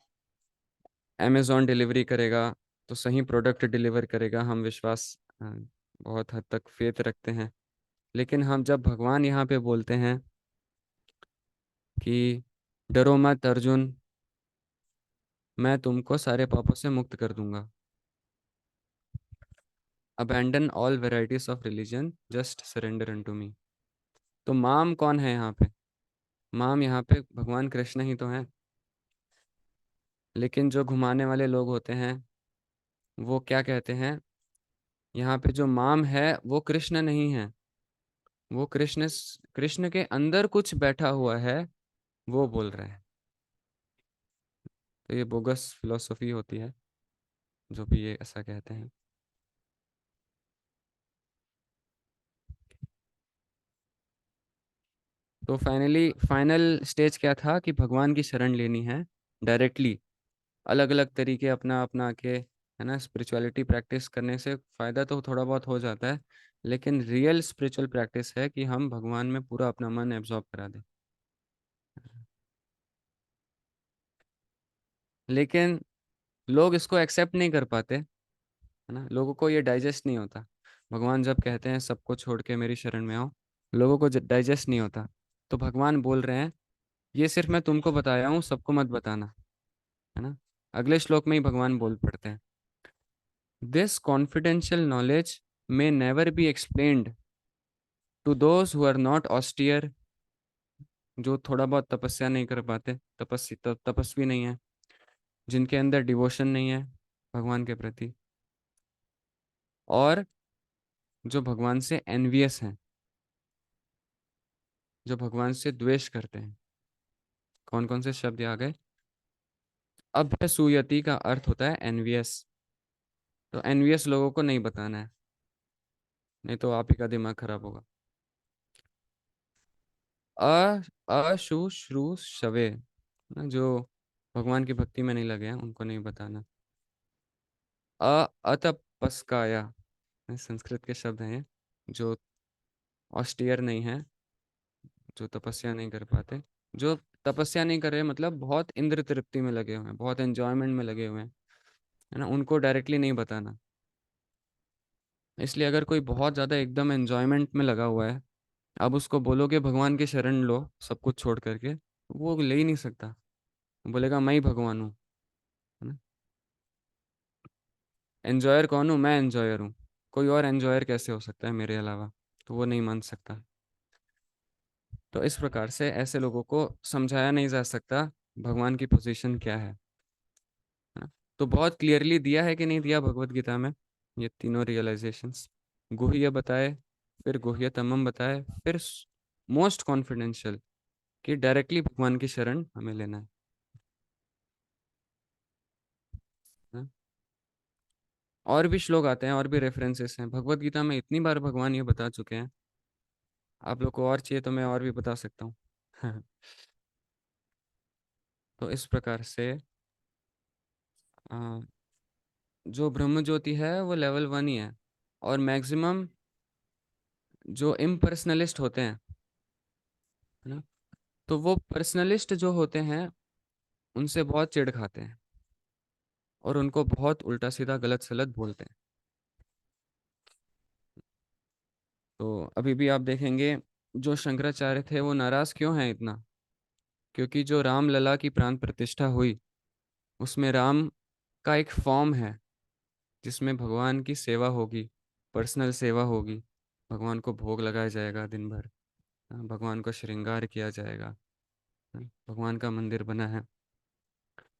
अमेजोन डिलीवरी करेगा तो सही प्रोडक्ट डिलीवर करेगा, हम विश्वास बहुत हद तक फेथ रखते हैं। लेकिन हम जब भगवान यहाँ पे बोलते हैं कि डरो मत अर्जुन, मैं तुमको सारे पापों से मुक्त कर दूंगा, abandon all varieties of religion, just surrender unto me. तो माम कौन है यहाँ पे? माम यहाँ पे भगवान कृष्ण ही तो हैं। लेकिन जो घुमाने वाले लोग होते हैं वो क्या कहते हैं, यहाँ पे जो माम है वो कृष्ण नहीं है, वो कृष्ण के अंदर कुछ बैठा हुआ है, वो बोल रहे हैं। तो ये बोगस फिलोसफी होती है, जो भी ये ऐसा कहते हैं। तो फाइनल स्टेज क्या था कि भगवान की शरण लेनी है डायरेक्टली। अलग अलग तरीके अपना अपना के, है ना, स्पिरिचुअलिटी प्रैक्टिस करने से फायदा तो थोड़ा बहुत हो जाता है, लेकिन रियल स्पिरिचुअल प्रैक्टिस है कि हम भगवान में पूरा अपना मन एब्जॉर्ब करा दें। लेकिन लोग इसको एक्सेप्ट नहीं कर पाते, है ना, लोगों को ये डाइजेस्ट नहीं होता। भगवान जब कहते हैं सबको छोड़ के मेरी शरण में आओ, लोगों को डाइजेस्ट नहीं होता। तो भगवान बोल रहे हैं, ये सिर्फ मैं तुमको बताया हूँ, सबको मत बताना, है ना। अगले श्लोक में ही भगवान बोल पड़ते हैं, this confidential knowledge may never be explained to those who are not austere, जो थोड़ा बहुत तपस्या नहीं कर पाते, तपस्वी नहीं है, जिनके अंदर डिवोशन नहीं है भगवान के प्रति, और जो भगवान से एनवियस हैं, जो भगवान से द्वेष करते हैं। कौन कौन से शब्द आ गए? अभ्यसूयति का अर्थ होता है एनवियस। तो एनवियस लोगों को नहीं बताना है, नहीं तो आप ही का दिमाग खराब होगा। अ अशुश्रूषवे, जो भगवान की भक्ति में नहीं लगे हैं उनको नहीं बताना। तपस्काया, संस्कृत के शब्द हैं ये, जो ऑस्टियर नहीं है, जो तपस्या नहीं कर पाते, जो तपस्या नहीं कर रहे, मतलब बहुत इंद्र तृप्ति में लगे हुए हैं, बहुत एंजॉयमेंट में लगे हुए हैं, है ना, उनको डायरेक्टली नहीं बताना। इसलिए अगर कोई बहुत ज्यादा एकदम एंजॉयमेंट में लगा हुआ है, अब उसको बोलोगे भगवान की शरण लो सब कुछ छोड़ करके, वो ले ही नहीं सकता, बोलेगा मैं ही भगवान हूँ, है ना। एंजॉयर कौन हूँ? मैं एंजॉयर हूँ, कोई और एंजॉयर कैसे हो सकता है मेरे अलावा? तो वो नहीं मान सकता। तो इस प्रकार से ऐसे लोगों को समझाया नहीं जा सकता भगवान की पोजीशन क्या है ना। तो बहुत क्लियरली दिया है कि नहीं दिया भगवत गीता में, ये तीनों रियलाइजेशंस, गुह्य बताए, फिर गुह्यतमम बताए, फिर मोस्ट कॉन्फिडेंशियल, कि डायरेक्टली भगवान की शरण हमें लेना है। और भी श्लोक आते हैं, और भी रेफरेंसेस हैं भगवत गीता में, इतनी बार भगवान ये बता चुके हैं। आप लोग को और चाहिए तो मैं और भी बता सकता हूँ। तो इस प्रकार से अ, जो ब्रह्म ज्योति है वो लेवल 1 ही है। और मैक्सिमम जो इम्पर्सनलिस्ट होते हैं, है ना, तो वो पर्सनलिस्ट जो होते हैं उनसे बहुत चिढ़ खाते हैं, और उनको बहुत उल्टा सीधा गलत सलत बोलते हैं। तो अभी भी आप देखेंगे, जो शंकराचार्य थे वो नाराज क्यों हैं इतना? क्योंकि जो राम लला की प्राण प्रतिष्ठा हुई, उसमें राम का एक फॉर्म है जिसमें भगवान की सेवा होगी, पर्सनल सेवा होगी, भगवान को भोग लगाया जाएगा दिन भर, हाँ, भगवान को श्रृंगार किया जाएगा, हाँ, भगवान का मंदिर बना है।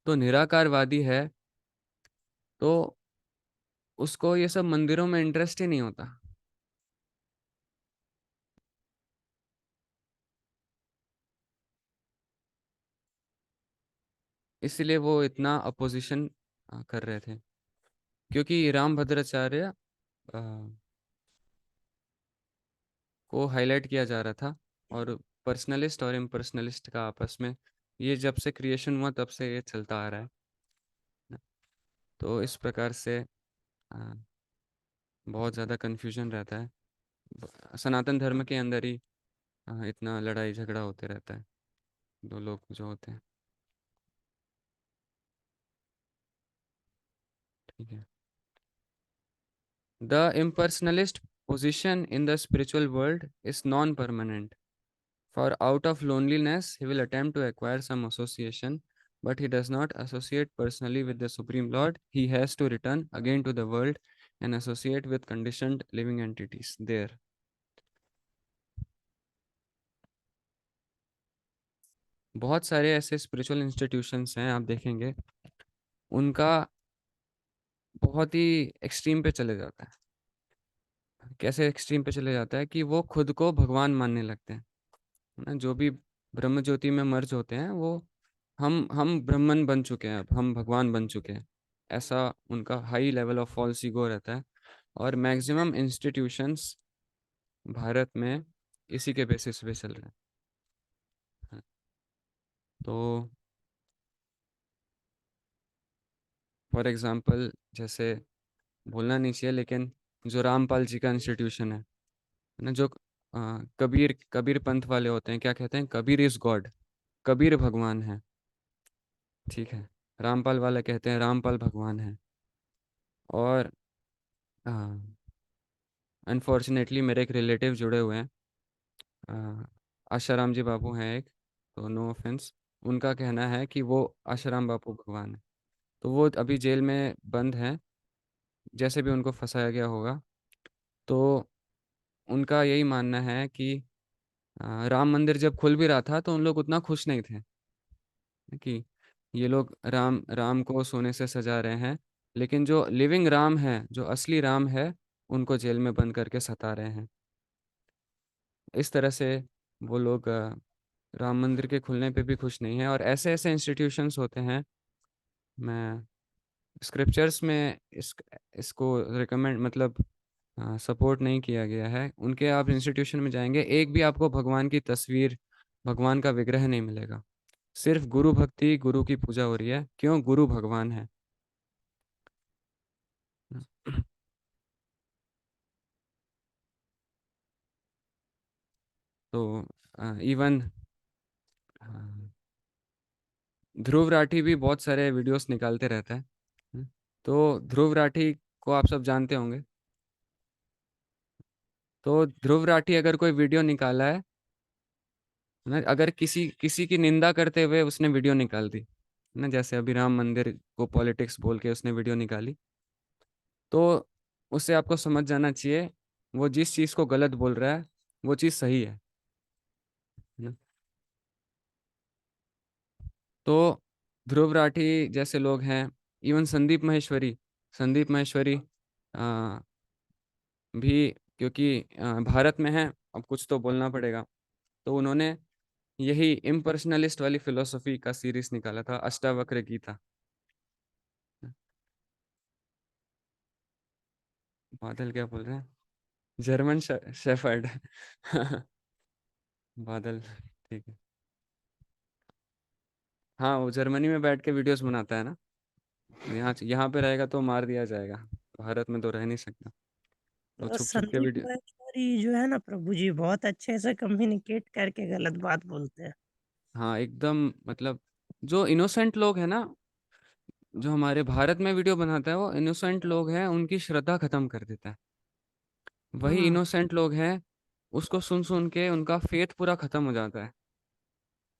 तो निराकारवादी है, तो उसको ये सब मंदिरों में इंटरेस्ट ही नहीं होता, इसलिए वो इतना अपोजिशन कर रहे थे। क्योंकि राम भद्राचार्य को हाईलाइट किया जा रहा था, और पर्सनलिस्ट और इम्पर्सनलिस्ट का आपस में, ये जब से क्रिएशन हुआ तब से ये चलता आ रहा है ना। तो इस प्रकार से अ, बहुत ज़्यादा कन्फ्यूजन रहता है, सनातन धर्म के अंदर ही इतना लड़ाई झगड़ा होते रहता है, दो लोग जो होते हैं। ठीक है। The impersonalist position in the spiritual world is non-permanent. For out of loneliness, he will attempt to acquire some association, but he does not associate personally with the Supreme Lord. He has to return again to the world and associate with conditioned living entities there. बहुत सारे ऐसे spiritual institutions हैं, आप देखेंगे उनका बहुत ही extreme पे चले जाता है। कैसे एक्सट्रीम पे चले जाता है कि वो खुद को भगवान मानने लगते हैं, है ना। जो भी ब्रह्म ज्योति में मर्ज होते हैं वो, हम ब्राह्मण बन चुके हैं, अब हम भगवान बन चुके हैं, ऐसा उनका high level of false ego रहता है। और मैक्सिमम इंस्टीट्यूशंस भारत में इसी के बेसिस पे चल रहे हैं। तो फॉर एग्जांपल, जैसे बोलना नहीं चाहिए लेकिन जो रामपाल जी का इंस्टीट्यूशन है ना, जो कबीर कबीर पंथ वाले होते हैं, क्या कहते हैं? कबीर इज गॉड, कबीर भगवान है, ठीक है। रामपाल वाला कहते हैं रामपाल भगवान है। और अनफॉर्चुनेटली मेरे एक रिलेटिव जुड़े हुए हैं, आशाराम जी बापू हैं एक, तो नो ऑफेंस, उनका कहना है कि वो आशाराम बापू भगवान है। तो वो अभी जेल में बंद हैं, जैसे भी उनको फंसाया गया होगा। तो उनका यही मानना है कि राम मंदिर जब खुल भी रहा था तो उन लोग उतना खुश नहीं थे कि ये लोग राम राम को सोने से सजा रहे हैं, लेकिन जो लिविंग राम है, जो असली राम है, उनको जेल में बंद करके सता रहे हैं। इस तरह से वो लोग राम मंदिर के खुलने पे भी खुश नहीं है। और ऐसे ऐसे इंस्टीट्यूशंस होते हैं, मैं स्क्रिप्चर्स में इसको रिकमेंड, मतलब सपोर्ट नहीं किया गया है उनके। आप इंस्टीट्यूशन में जाएंगे, एक भी आपको भगवान की तस्वीर, भगवान का विग्रह नहीं मिलेगा, सिर्फ गुरु भक्ति, गुरु की पूजा हो रही है। क्यों? गुरु भगवान है। तो इवन ध्रुव राठी भी बहुत सारे वीडियोस निकालते रहता है। तो ध्रुव राठी को आप सब जानते होंगे। तो ध्रुव राठी अगर कोई वीडियो निकाला है ना, अगर किसी किसी की निंदा करते हुए उसने वीडियो निकाल दी ना, जैसे अभी राम मंदिर को पॉलिटिक्स बोल के उसने वीडियो निकाली, तो उससे आपको समझ जाना चाहिए वो जिस चीज़ को गलत बोल रहा है वो चीज़ सही है ना। तो ध्रुव राठी जैसे लोग हैं, इवन संदीप माहेश्वरी आ, भी, क्योंकि भारत में है, अब कुछ तो बोलना पड़ेगा। तो उन्होंने यही इम्पर्सनलिस्ट वाली फिलोसफी का सीरीज निकाला था, अष्टावक्र गीता। बादल क्या बोल रहे हैं? German shepherd. बादल, ठीक है। हाँ, वो जर्मनी में बैठ के वीडियोस बनाता है ना। यहाँ यहाँ पे रहेगा तो मार दिया जाएगा, भारत में तो रह नहीं सकता, तो तो छुप छुप के संदीप वीडियो। महेश्वरी जो है ना प्रभु जी, बहुत अच्छे से कम्युनिकेट करके गलत बात बोलते हैं। हाँ एकदम, मतलब जो इनोसेंट लोग हैं ना, जो हमारे भारत में वीडियो बनाता है, वो इनोसेंट लोग हैं, उनकी श्रद्धा खत्म कर देता है। वही हम्म। इनोसेंट लोग हैं, उसको सुन सुन के उनका फेथ पूरा खत्म हो जाता है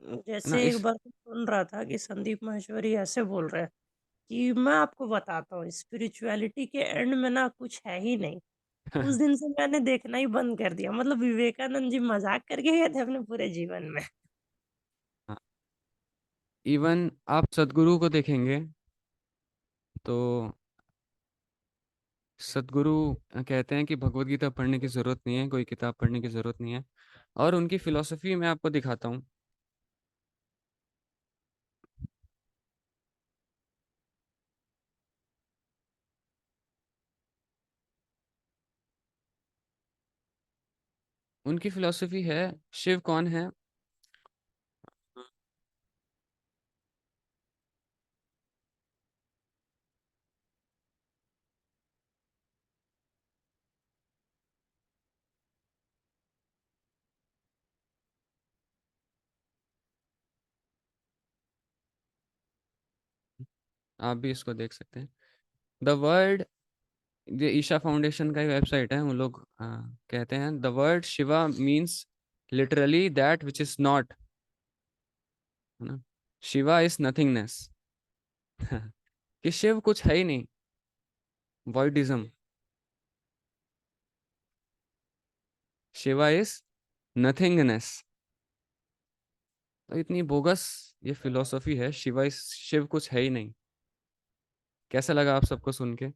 ना। जैसे एक इस बार मैं सुन रहा था कि संदीप महेश्वरी ऐसे बोल रहे हैं कि मैं आपको बताता हूँ, स्पिरिचुअलिटी के एंड में ना कुछ है ही नहीं। उस दिन से मैंने देखना ही बंद कर दिया। मतलब विवेकानंद जी मजाक करके गए थे अपने पूरे जीवन में। इवन आप सदगुरु को देखेंगे तो सदगुरु कहते हैं कि भगवत गीता पढ़ने की जरूरत नहीं है, कोई किताब पढ़ने की जरूरत नहीं है। और उनकी फिलॉसफी मैं आपको दिखाता हूँ। उनकी फिलॉसफी है, शिव कौन है। आप भी इसको देख सकते हैं। द वर्ड, ये ईशा फाउंडेशन का ही वेबसाइट है, वो लोग कहते हैं the word Shiva means literally that which is not, है ना। Shiva is nothingness. कि शिव कुछ है ही नहीं, वॉइडिज्म। Shiva is nothingness. तो इतनी बोगस ये फिलोसफी है, शिवा इज, शिव कुछ है ही नहीं। कैसा लगा आप सबको सुन के?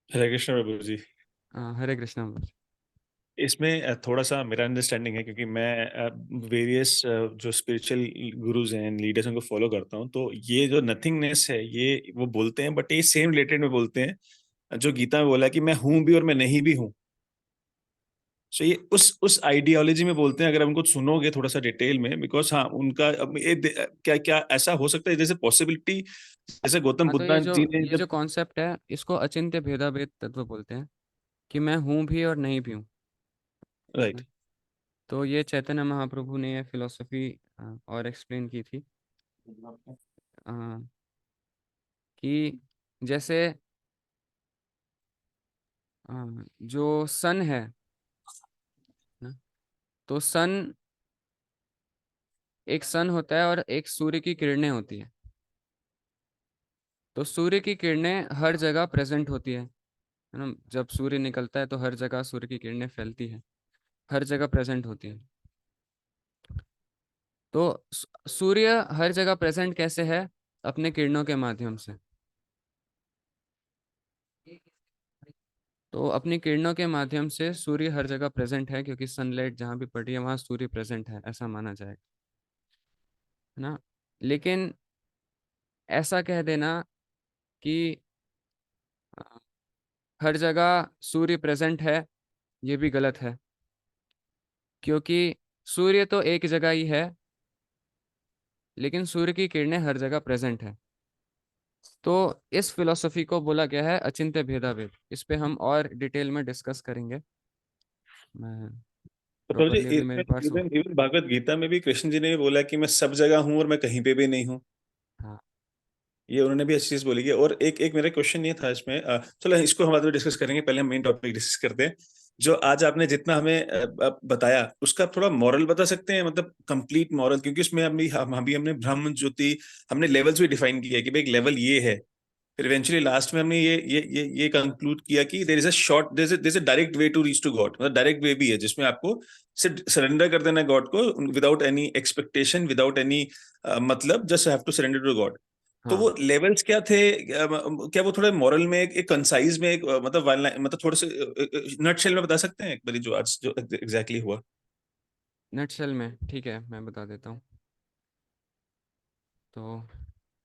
हरे कृष्ण प्रभु जी। हरे कृष्णा। इसमें थोड़ा सा मेरा अंडरस्टैंडिंग है, क्योंकि मैं वेरियस जो स्पिरिचुअल गुरुज हैं, लीडर्स, उनको फॉलो करता हूँ। तो ये जो नथिंगनेस है, ये वो बोलते हैं, बट ये सेम रिलेटेड में बोलते हैं जो गीता में बोला है कि मैं हूं भी और मैं नहीं भी हूँ। सो ये उस आइडियोलॉजी में बोलते हैं, अगर आप उनको सुनोगे थोड़ा सा डिटेल में, बिकॉज हाँ उनका अब क्या क्या ऐसा हो सकता है, जैसे पॉसिबिलिटी, जैसे गौतम हाँ, तो ये बुद्धा जो जी ने ये जो जब, कॉन्सेप्ट है, इसको अचिंत्य भेदाभेद तत्व बोलते हैं, कि मैं हूँ भी और नहीं भी हूँ। राइट, तो ये चैतन्य महाप्रभु ने ये फिलोसफी और एक्सप्लेन की थी, अ, कि जैसे अ, जो सन है ना, तो सन, एक सन होता है और एक सूर्य की किरणें होती है। तो सूर्य की किरणें हर जगह प्रेजेंट होती है ना। जब सूर्य निकलता है तो हर जगह सूर्य की किरणें फैलती है, हर जगह प्रेजेंट होती है। तो सूर्य हर जगह प्रेजेंट कैसे है? अपने किरणों के माध्यम से। तो अपनी किरणों के माध्यम से सूर्य हर जगह प्रेजेंट है, क्योंकि सनलाइट जहाँ भी पड़ रही है वहाँ सूर्य प्रेजेंट है, ऐसा माना जाएगा, है ना। लेकिन ऐसा कह देना कि अ, हर जगह सूर्य प्रेजेंट है, ये भी गलत है, क्योंकि सूर्य तो एक जगह ही है, लेकिन सूर्य की किरणें हर जगह प्रेजेंट है। तो इस फिलोसफी को बोला गया है अचिंत्य भेदाभेद। इस पे हम और डिटेल में डिस्कस करेंगे। मैं तो प्रभु जी, प्रॉपरली अभी मेरे पास हो। इवन इवन भागवत गीता में भी कृष्ण जी ने भी बोला कि मैं सब जगह हूँ और मैं कहीं पे भी नहीं हूँ। हाँ ये उन्होंने भी अच्छी चीज बोली है। और एक मेरा क्वेश्चन ये था इसमें, चलो इसको हम बाद में डिस्कस करेंगे, पहले हम मेन टॉपिक डिस्कस करते हैं। जो आज आपने जितना हमें बताया, उसका थोड़ा मॉरल बता सकते हैं, मतलब कंप्लीट मॉरल, क्योंकि उसमें अभी हमने ब्रह्म ज्योति, हमने लेवल्स भी डिफाइन किया कि भाई एक लेवल ये है। फिर इवेंचुअली लास्ट में हमने ये कंक्लूड किया कि there is a short, there is a direct way to reach to God, मतलब डायरेक्ट वे भी है जिसमें आपको सिर्फ सरेंडर कर देना है गॉड को, without any expectation, without any मतलब, just have to surrender to God. तो वो हाँ। लेवल्स क्या थे? क्या वो थोड़े मॉरल में एक कंसाइज में, एक मतलब मतलब थोड़े से नटशेल में बता सकते हैं एक बारी, जो आज जो एग्जैक्टली हुआ? नटशेल में ठीक है, मैं बता देता हूँ। तो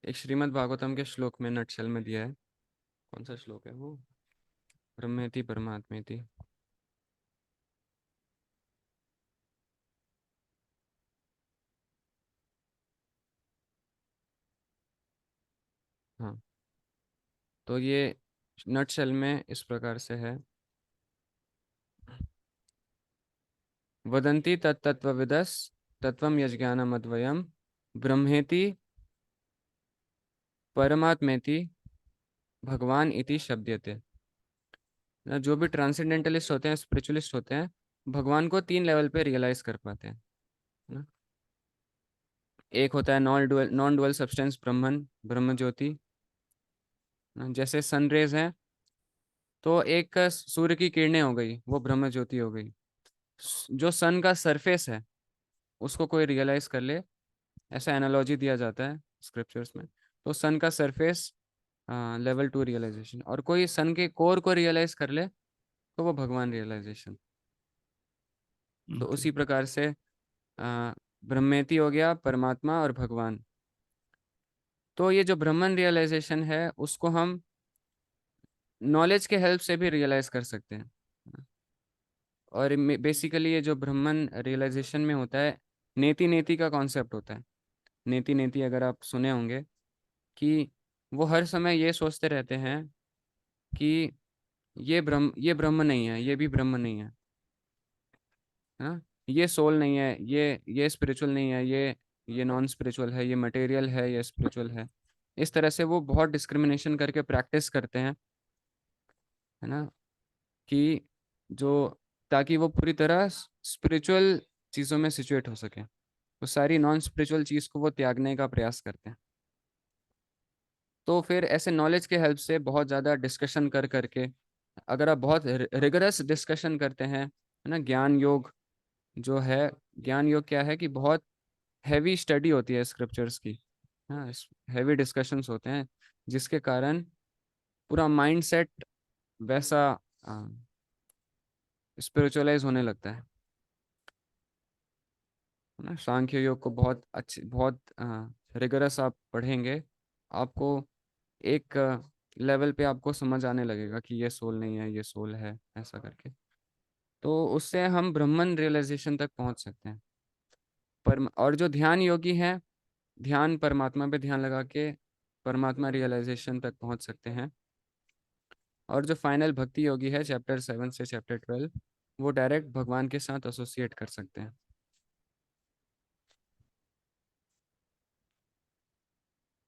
एक श्रीमद् भागवतम के श्लोक में नटशेल में दिया है। कौन सा श्लोक है वो? ब्रह्मेति परमात्मेति। हाँ, तो ये नटशेल में इस प्रकार से है। वदन्ति तत्तत्त्वविदस् तत्त्वं यज्ञानमद्वयम् ब्रह्मेति परमात्मेति भगवान इति शब्दयते। जो भी ट्रांसेंडेंटलिस्ट होते हैं, स्पिरिचुअलिस्ट होते हैं, भगवान को 3 लेवल पे रियलाइज कर पाते हैं, है ना। एक होता है नॉन डुअल सब्सटेंस ब्रह्मन, ब्रह्म ज्योति। जैसे सन रेज हैं, तो एक सूर्य की किरणें हो गई, वो ब्रह्म ज्योति हो गई। जो सन का सरफेस है, उसको कोई रियलाइज कर ले, ऐसा एनालॉजी दिया जाता है स्क्रिप्चर्स में। तो सन का सरफेस लेवल 2 रियलाइजेशन, और कोई सन के कोर को रियलाइज कर ले तो वो भगवान रियलाइजेशन। तो ओके। उसी प्रकार से ब्रह्मेति हो गया परमात्मा और भगवान। तो ये जो ब्रह्मन रियलाइजेशन है, उसको हम नॉलेज के हेल्प से भी रियलाइज कर सकते हैं। और बेसिकली ये जो ब्रह्मन रियलाइजेशन में होता है, नेति नेति का कॉन्सेप्ट होता है। नेति नेति अगर आप सुने होंगे, कि वो हर समय ये सोचते रहते हैं कि ये ब्रह्म नहीं है, ये भी ब्रह्म नहीं है, हाँ, ये सोल नहीं है, ये स्पिरिचुअल नहीं है, ये नॉन स्पिरिचुअल है, ये मटेरियल है, ये स्पिरिचुअल है। इस तरह से वो बहुत डिस्क्रिमिनेशन करके प्रैक्टिस करते हैं, है ना, कि जो ताकि वो पूरी तरह स्पिरिचुअल चीज़ों में सिचुएट हो सके। वो सारी नॉन स्पिरिचुअल चीज़ को वो त्यागने का प्रयास करते हैं। तो फिर ऐसे नॉलेज के हेल्प से बहुत ज़्यादा डिस्कशन कर करके, अगर आप बहुत रिगरस डिस्कशन करते हैं, है ना, ज्ञान योग जो है, ज्ञान योग क्या है कि बहुत हैवी स्टडी होती है स्क्रिप्चर्स की, हाँ, हैवी डिस्कशंस होते हैं, जिसके कारण पूरा माइंड सेट वैसा स्पिरिचुअलाइज होने लगता है ना। सांख्य योग को बहुत अच्छी, बहुत रिगरस आप पढ़ेंगे, आपको एक लेवल पे आपको समझ आने लगेगा कि ये सोल नहीं है, ये सोल है, ऐसा करके। तो उससे हम ब्रह्मन रियलाइजेशन तक पहुंच सकते हैं। पर और जो ध्यान योगी हैं, ध्यान परमात्मा पे ध्यान लगा के परमात्मा रियलाइजेशन तक पहुंच सकते हैं। और जो फाइनल भक्ति योगी है, चैप्टर 7 से चैप्टर 12, वो डायरेक्ट भगवान के साथ एसोसिएट कर सकते हैं।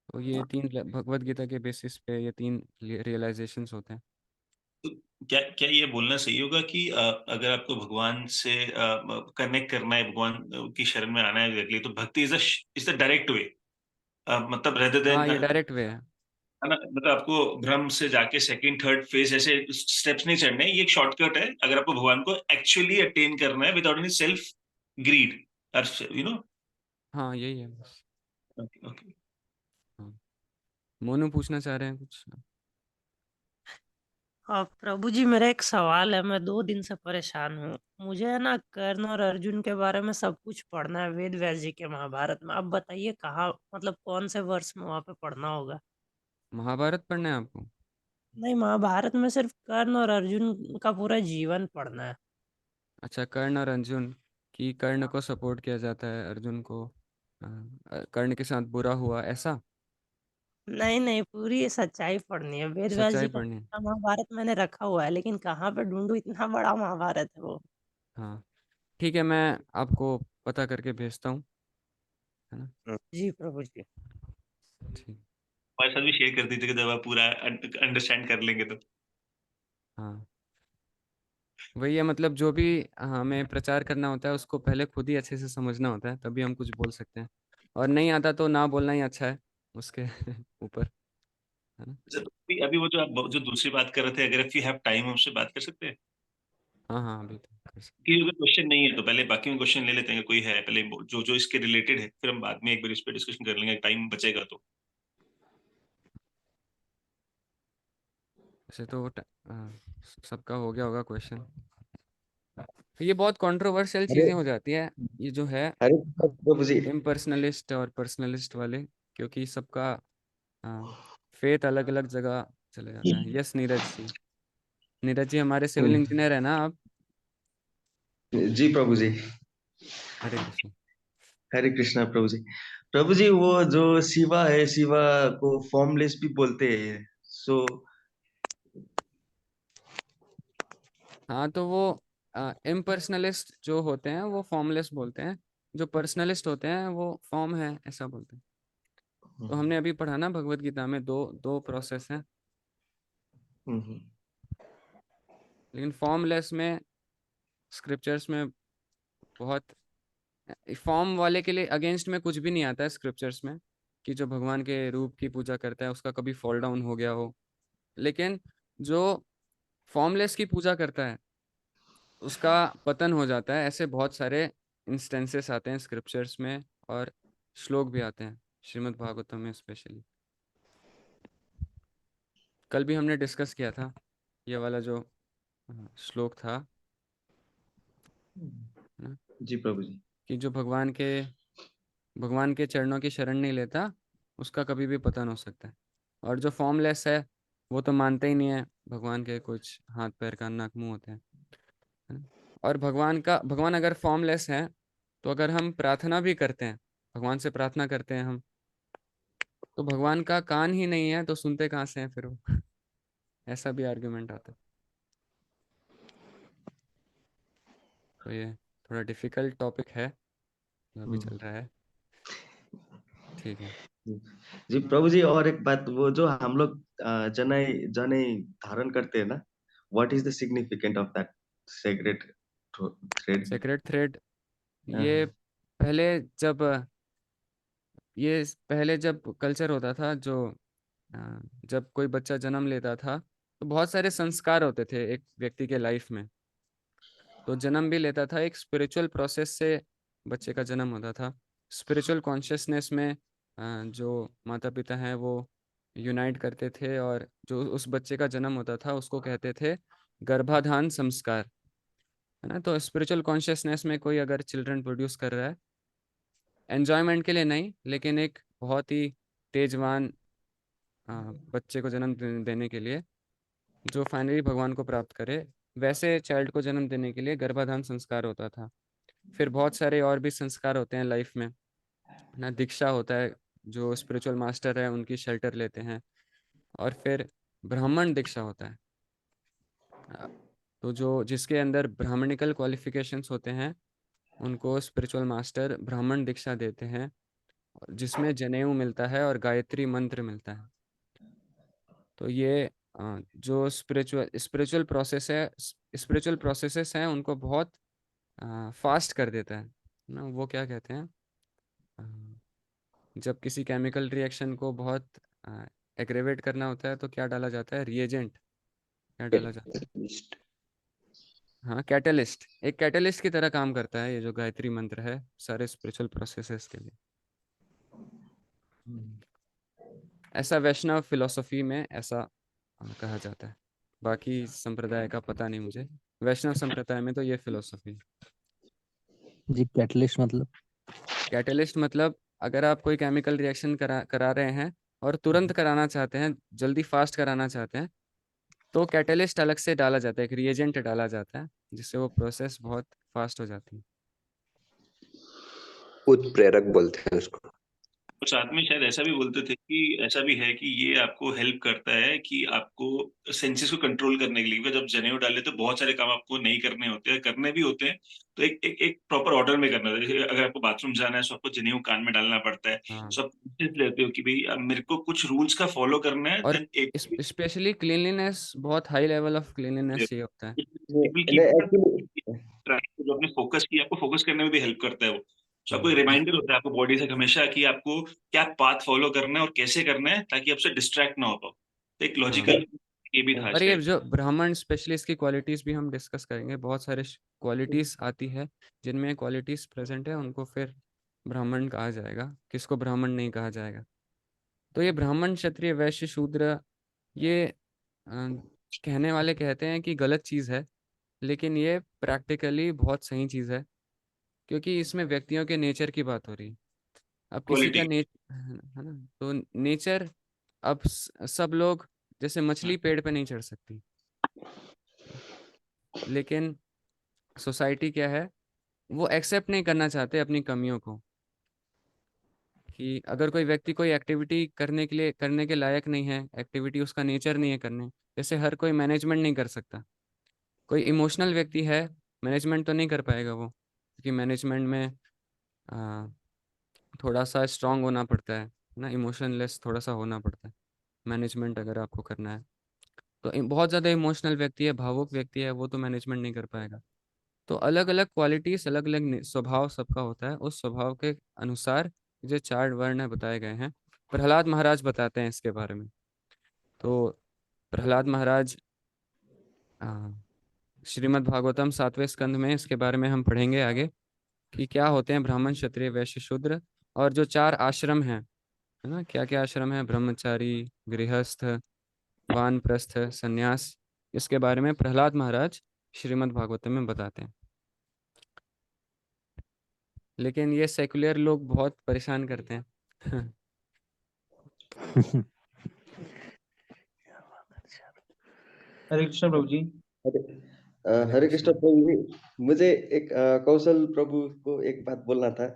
तो ये भगवत गीता के बेसिस पे ये 3 रियलाइजेशंस होते हैं। तो क्या क्या ये बोलना सही होगा कि अगर आपको भगवान से कनेक्ट करना है, भगवान की शरण में आना है एग्जैक्टली, तो भक्ति इज द डायरेक्ट वे, मतलब रेदर देन, हाँ, ये डायरेक्ट वे है। है ना, मतलब आपको ब्रह्म से जाके सेकंड थर्ड फेज ऐसे स्टेप्स नहीं चढ़ने, ये एक शॉर्टकट है अगर आपको भगवान को एक्चुअली अटेन करना है without any self greed, you know. हाँ, यही है बस। Okay okay. हाँ, मोनू पूछना चाह रहे हैं कुछ? प्रभु जी, मेरा एक सवाल है। मैं 2 दिन से परेशान हूँ। मुझे है ना कर्ण और अर्जुन के बारे में सब कुछ पढ़ना है, वेद व्यास जी के महाभारत में। अब बताइए कहाँ, मतलब कौन से वर्ष में वहाँ पे पढ़ना होगा? महाभारत पढ़ना है आपको? नहीं, महाभारत में सिर्फ कर्ण और अर्जुन का पूरा जीवन पढ़ना है। अच्छा, कर्ण और अर्जुन, कि कर्ण को सपोर्ट किया जाता है, अर्जुन को कर्ण के साथ बुरा हुआ, ऐसा? नहीं, नहीं, पूरी सच्चाई पढ़नी है। वेद व्यास सच्चाई जी का पढ़नी है। पूरा महाभारत मैंने रखा हुआ है, लेकिन कहाँ पे ढूँढूँ, इतना बड़ा महाभारत है वो। हाँ, ठीक है, मैं आपको पता करके भेजता हूँ, है ना? जी प्रभु जी। ठीक। हमारे साथ भी शेयर कर दीजिएगा जब आप पूरा अंडरस्टैंड कर लेंगे तो। हाँ, वही है, मतलब जो भी हमें प्रचार करना होता है उसको पहले खुद ही अच्छे से समझना होता है, तभी हम कुछ बोल सकते हैं। और नहीं आता तो ना बोलना ही अच्छा है उसके ऊपर, है ना? अच्छा, तो अभी वो जो आप जो दूसरी बात कर रहे थे, अगर इफ यू हैव टाइम हमसे बात कर सकते हैं? हाँ हाँ, अभी तो कर सकते कि अगर क्वेश्चन नहीं है तो पहले बाकी में क्वेश्चन ले लेते हैं, कोई है पहले जो जो इसके रिलेटेड है, फिर हम बाद में एक बार इस पे डिस्कशन कर लेंगे, टाइम बचेगा तो। हैं। वैसे तो सबका हो गया होगा क्वेश्चन। ये बहुत कंट्रोवर्शियल अरे चीजें हो जाती है, ये जो है अरे प्रभु जी। इम्पर्सनलिस्ट और पर्सनलिस्ट वाले, क्योंकि सबका फेथ अलग अलग जगह चले जाता है। यस नीरज जी, नीरज जी हमारे सिविल इंजीनियर है ना आप? जी प्रभु जी। हरे कृष्ण। हरे कृष्णा प्रभु जी। प्रभु जी, वो जो शिवा है, शिवा को फॉर्मलेस भी बोलते हैं। सो हाँ, तो वो इम्पर्सनलिस्ट जो होते हैं वो फॉर्मलेस बोलते हैं, जो पर्सनलिस्ट होते हैं वो फॉर्म है ऐसा बोलते हैं। तो हमने अभी पढ़ा ना भगवत गीता में दो दो प्रोसेस हैं, लेकिन फॉर्मलेस में स्क्रिप्चर्स में बहुत, फॉर्म वाले के लिए अगेंस्ट में कुछ भी नहीं आता है स्क्रिप्चर्स में, कि जो भगवान के रूप की पूजा करता है उसका कभी फॉल डाउन हो गया हो। लेकिन जो फॉर्मलेस की पूजा करता है उसका पतन हो जाता है। ऐसे बहुत सारे इंस्टेंसेस आते हैं स्क्रिप्चर्स में, और श्लोक भी आते हैं श्रीमद् भागवतम में स्पेशली। कल भी हमने डिस्कस किया था ये वाला जो श्लोक था ना, जी प्रभु जी। कि जो भगवान के चरणों की शरण नहीं लेता उसका कभी भी पतन हो सकता है। और जो फॉर्मलेस है वो तो मानते ही नहीं है भगवान के कुछ हाथ पैर कान नाक मुंह होते हैं, है ना? और भगवान अगर फॉर्मलेस है तो अगर हम प्रार्थना भी करते हैं, भगवान से प्रार्थना करते हैं हम, तो भगवान का कान ही नहीं है तो सुनते कहाँ से हैं फिर वो? ऐसा भी आर्गुमेंट आता है। तो ये थोड़ा डिफिकल्ट टॉपिक है जो अभी चल रहा है। ठीक है। जी प्रभु जी, और एक बात, वो जो हम लोग जनै जनै धारण करते हैं ना, what is the significant of that secret thread? Secret thread, ये पहले जब पहले जब कल्चर होता था, जो जब कोई बच्चा जन्म लेता था तो बहुत सारे संस्कार होते थे एक व्यक्ति के लाइफ में। तो जन्म भी लेता था, एक स्पिरिचुअल प्रोसेस से बच्चे का जन्म होता था। स्पिरिचुअल कॉन्शियसनेस में जो माता पिता हैं वो यूनाइट करते थे, और जो उस बच्चे का जन्म होता था उसको कहते थे गर्भाधान संस्कार, है ना? तो स्पिरिचुअल कॉन्शियसनेस में कोई अगर चिल्ड्रन प्रोड्यूस कर रहा है, एंजॉयमेंट के लिए नहीं, लेकिन एक बहुत ही तेजवान बच्चे को जन्म देने के लिए, जो फाइनली भगवान को प्राप्त करे, वैसे चाइल्ड को जन्म देने के लिए गर्भाधान संस्कार होता था। फिर बहुत सारे और भी संस्कार होते हैं लाइफ में, ना? दीक्षा होता है, जो स्पिरिचुअल मास्टर है उनकी शेल्टर लेते हैं। और फिर ब्राह्मण दीक्षा होता है। अ, तो जो जिसके अंदर ब्राह्मणिकल क्वालिफिकेशंस होते हैं उनको स्पिरिचुअल मास्टर ब्राह्मण दीक्षा देते हैं, जिसमें जनेऊ मिलता है और गायत्री मंत्र मिलता है। तो ये जो स्पिरिचुअल प्रोसेसेस हैं उनको बहुत फास्ट कर देता है ना? वो क्या कहते हैं, अ, जब किसी केमिकल रिएक्शन को बहुत एग्रेवेट करना होता है तो क्या डाला जाता है, रिएजेंट क्या डाला जाता है? हाँ, कैटलिस्ट। एक कैटलिस्ट की तरह काम करता है ये जो गायत्री मंत्र है सारे स्पिरिचुअल प्रोसेसेस के लिए। ऐसा वैष्णव फिलोसफी में ऐसा कहा जाता है। बाकी संप्रदाय का पता नहीं मुझे, वैष्णव संप्रदाय में तो ये फिलोसफी है। जी कैटलिस्ट मतलब? कैटलिस्ट मतलब अगर आप कोई केमिकल रिएक्शन करा रहे हैं और तुरंत कराना चाहते हैं, जल्दी फास्ट कराना चाहते हैं, तो कैटलिस्ट अलग से डाला जाता है, एक रिएजेंट डाला जाता है जिससे वो प्रोसेस बहुत फास्ट हो जाती है। उत्प्रेरक बोलते हैं उसको। और साथ में शायद ऐसा भी बोलते थे कि ऐसा भी है कि ये आपको हेल्प करता है कि आपको सेंसेस को कंट्रोल करने के लिए, क्योंकि जब जनेऊ डाले तो बहुत सारे काम आपको नहीं करने होते हैं, करने भी होते हैं, तो एक प्रॉपर ऑर्डर में करना होता है। जैसे अगर आपको बाथरूम जाना है तो आपको जनेऊ कान में डालना पड़ता है। हाँ। सो आप लेते हो कि भाई अब मेरे को कुछ रूल्स का फॉलो करना है, और देन एक स्पेशली क्लीनलीनेस, बहुत हाई लेवल ऑफ क्लीनलीनेस चाहिए होता है। एक्चुअली जो आपने फोकस किया, आपको फोकस करने में भी हेल्प करता है वो। तो आपको हाँ। रिमाइंडर होता है आपको बॉडी से हमेशा कि आपको क्या पाथ फॉलो करना है और कैसे करना है, ताकि आपसे डिस्ट्रैक्ट ना हो पाओ। तो एक हाँ। लॉजिकल ये भी था और ये शायद। जो ब्राह्मण स्पेशलिस्ट की क्वालिटीज भी हम डिस्कस करेंगे, बहुत सारे क्वालिटीज आती है, जिनमें क्वालिटीज प्रेजेंट है उनको फिर ब्राह्मण कहा जाएगा, किसको ब्राह्मण नहीं कहा जाएगा। तो ये ब्राह्मण, क्षत्रिय, वैश्य, शूद्र, ये कहने वाले कहते हैं कि गलत चीज़ है, लेकिन ये प्रैक्टिकली बहुत सही चीज़ है, क्योंकि इसमें व्यक्तियों के नेचर की बात हो रही है। अब किसी का क्वालिटी है ना, तो नेचर, अब सब लोग, जैसे मछली पेड़ पे नहीं चढ़ सकती, लेकिन सोसाइटी क्या है, वो एक्सेप्ट नहीं करना चाहते अपनी कमियों को, कि अगर कोई व्यक्ति कोई एक्टिविटी करने के लायक नहीं है, एक्टिविटी उसका नेचर नहीं है करने, जैसे हर कोई मैनेजमेंट नहीं कर सकता। कोई इमोशनल व्यक्ति है, मैनेजमेंट तो नहीं कर पाएगा वो, क्योंकि मैनेजमेंट में आ, थोड़ा सा स्ट्रांग होना पड़ता है ना, इमोशनलेस थोड़ा सा होना पड़ता है मैनेजमेंट अगर आपको करना है। तो बहुत ज़्यादा इमोशनल व्यक्ति है, भावुक व्यक्ति है, वो तो मैनेजमेंट नहीं कर पाएगा। तो अलग अलग क्वालिटीज, अलग अलग स्वभाव सबका होता है, उस स्वभाव के अनुसार जो चार वर्ण है बताए गए हैं। प्रहलाद महाराज बताते हैं इसके बारे में। तो प्रहलाद महाराज, श्रीमद् भागवतम 7वें स्कंद में इसके बारे में हम पढ़ेंगे आगे, कि क्या होते हैं ब्राह्मण, क्षत्रिय, वैश्य, शूद्र, और जो चार आश्रम हैं, है ना, क्या क्या आश्रम है, ब्रह्मचारी, गृहस्थ, वानप्रस्थ, संन्यास, इसके बारे में प्रहलाद महाराज श्रीमद् भागवतम में बताते हैं। लेकिन ये सेकुलर लोग बहुत परेशान करते हैं। हरे कृष्ण प्रभु जी। हरे हरे कृष्ण कृष्ण। प्रभु जी, मुझे एक कौशल प्रभु को एक बात बोलना था।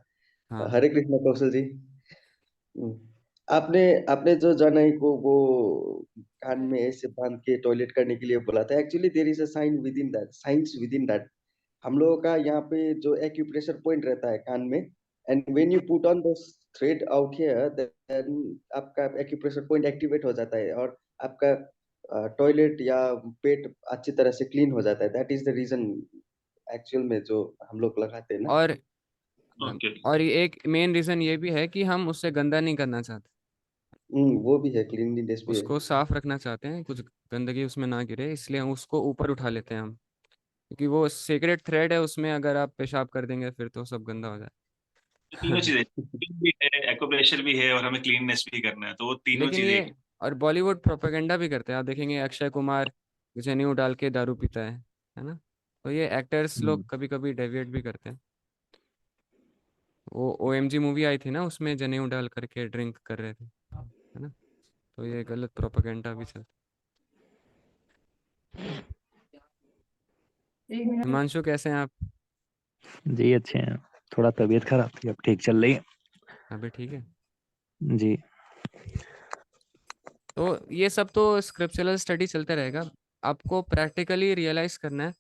हाँ। हरे कृष्ण कौशल जी। हम्म, आपने आपने जो जनई को वो कान में ऐसे बांध के टॉयलेट करने के लिए बोला था, actually there is a sign with in that, science with in that. हम लोगों का यहाँ पे जो एक्यूप्रेशर पॉइंट रहता है कान में, and when you put on the thread out here, then आपका एक्यूप्रेशर पॉइंट एक्टिवेट हो जाता है और आपका टॉयलेट या पेट अच्छी तरह से क्लीन हो जाता है। That is the reason actual में जो हम लोग लगाते हैं ना। और ओके। और ये एक मेन रीजन ये भी है कि हम उससे गंदा नहीं करना चाहते, वो भी है, क्लीनलीनेस भी है। उसको साफ रखना चाहते हैं, कुछ गंदगी उसमें ना गिरे, इसलिए हम उसको ऊपर उठा लेते हैं हम, क्योंकि वो सीक्रेट थ्रेड है, उसमें अगर आप पेशाब कर देंगे फिर तो सब गंदा हो तीनों जाए। चीजें, clean भी है, एक्वाप्रेशर भी है, और हमें क्लीननेस भी करना है, तो वो तीनों लेकिन चीजें। ये, और बॉलीवुड प्रोपेगेंडा भी करते हैं, आप देखेंगे अक्षय कुमार जनेऊ डाल के दारू पीता है ना। तो ये एक्टर्स लोग कभी कभी डेविएट भी करते हैं। वो OMG मूवी आई थी ना, उसमें जनेऊ डाल करके ड्रिंक कर रहे थे, है ना। तो ये गलत प्रोपेगेंडा भी चलता है। हिमांशु कैसे हैं आप? जी अच्छे हैं। थोड़ा तबीयत खराब थी, अब ठीक चल रही है। अभी ठीक है। जी। तो ये सब तो स्क्रिप्चरल स्टडी चलते रहेगा, आपको प्रैक्टिकली रियलाइज करना है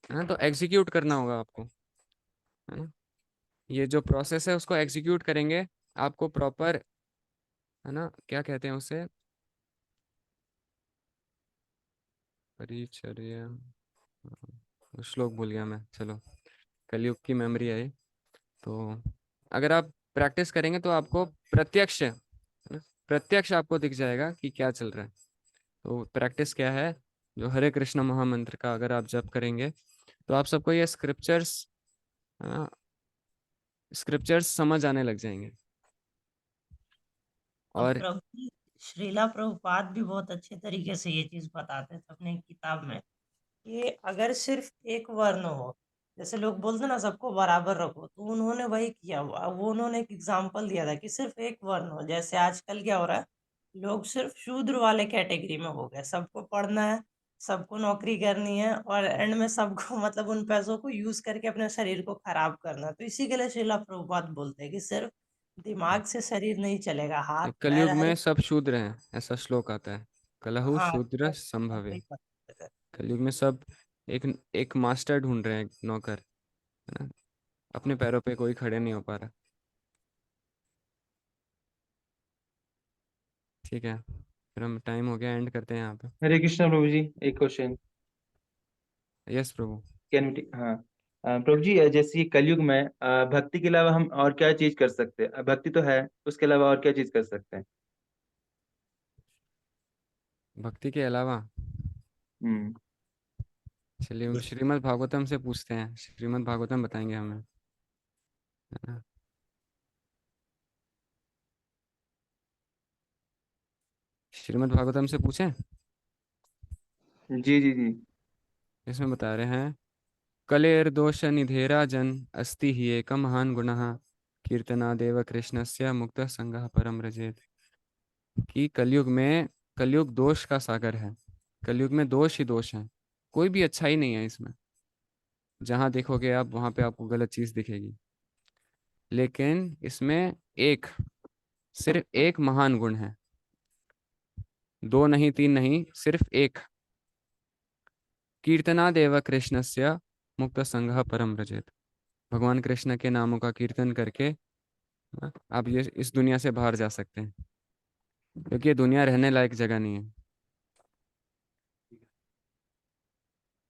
ना, तो एग्जीक्यूट करना होगा आपको, है ना। ये जो प्रोसेस है उसको एग्जीक्यूट करेंगे, आपको प्रॉपर, है ना, क्या कहते हैं उसे, परिचर्या, श्लोक भूल गया मैं, चलो, कलयुग की मेमोरी है ये। तो अगर आप प्रैक्टिस करेंगे तो आपको प्रत्यक्ष, है ना, प्रत्यक्ष आपको दिख जाएगा कि क्या चल रहा है। तो प्रैक्टिस क्या है, जो हरे कृष्ण महामंत्र का अगर आप जप करेंगे, तो आप सबको ये स्क्रिप्चर्स समझ आने लग जाएंगे। अब और प्रभु जी, श्रीला प्रभुपाद भी बहुत अच्छे तरीके से ये चीज बताते थे अपने किताब में, कि अगर सिर्फ एक वर्ण हो, जैसे लोग बोलते हैं ना सबको बराबर रखो, तो उन्होंने वही किया। वो उन्होंने एक एग्जाम्पल दिया था कि सिर्फ एक वर्ण हो। जैसे आजकल क्या हो रहा है, लोग सिर्फ शूद्र वाले कैटेगरी में हो गए, सबको पढ़ना है, सबको नौकरी करनी है, और एंड में सबको मतलब उन पैसों को यूज करके अपने शरीर को खराब करना है। तो इसी के लिए श्रीला प्रभुपाद बोलते हैं कि सिर्फ दिमाग से शरीर नहीं चलेगा, हाथ पैर कलयुग हर में एक। सब शूद्र हैं, ऐसा श्लोक आता है। कलहु हाँ, शूद्र सब संभवे। नहीं पता। कलयुग में सब एक एक मास्टर ढूंढ रहे हैं, एक नौकर, है ना। अपने पैरों पे कोई खड़े नहीं हो पा रहा। ठीक है, फिर हम टाइम हो गया, एंड करते हैं यहाँ पे। हरे कृष्णा प्रभु जी, एक क्वेश्चन यस प्रभु। कैन हाँ प्रभु जी, जैसे ये कलयुग में भक्ति के अलावा हम और क्या चीज कर सकते हैं? भक्ति तो है, उसके अलावा और क्या चीज कर सकते हैं? भक्ति के अलावा हम्म चलिए हम श्रीमद् भागवतम से पूछते हैं, श्रीमद् भागवतम बताएंगे हमें, है ना। श्रीमद् भागवतम से पूछें। जी जी जी। इसमें बता रहे हैं, कलेर्दोष निधेरा जन अस्ति ही एक महान गुणः कीर्तनादेव कृष्णस्य मुक्त संगः परम रजेत। कि कलयुग दोष का सागर है। कलयुग में दोष ही दोष है, कोई भी अच्छा ही नहीं है इसमें। जहां देखोगे आप वहां पे आपको गलत चीज दिखेगी। लेकिन इसमें एक, सिर्फ एक महान गुण है, दो नहीं, तीन नहीं, सिर्फ एक। कीर्तनादेव कृष्णस्य मुक्त संगः परम रजेत। भगवान कृष्ण के नामों का कीर्तन करके आप ये इस दुनिया से बाहर जा सकते हैं, क्योंकि ये दुनिया रहने लायक जगह नहीं है।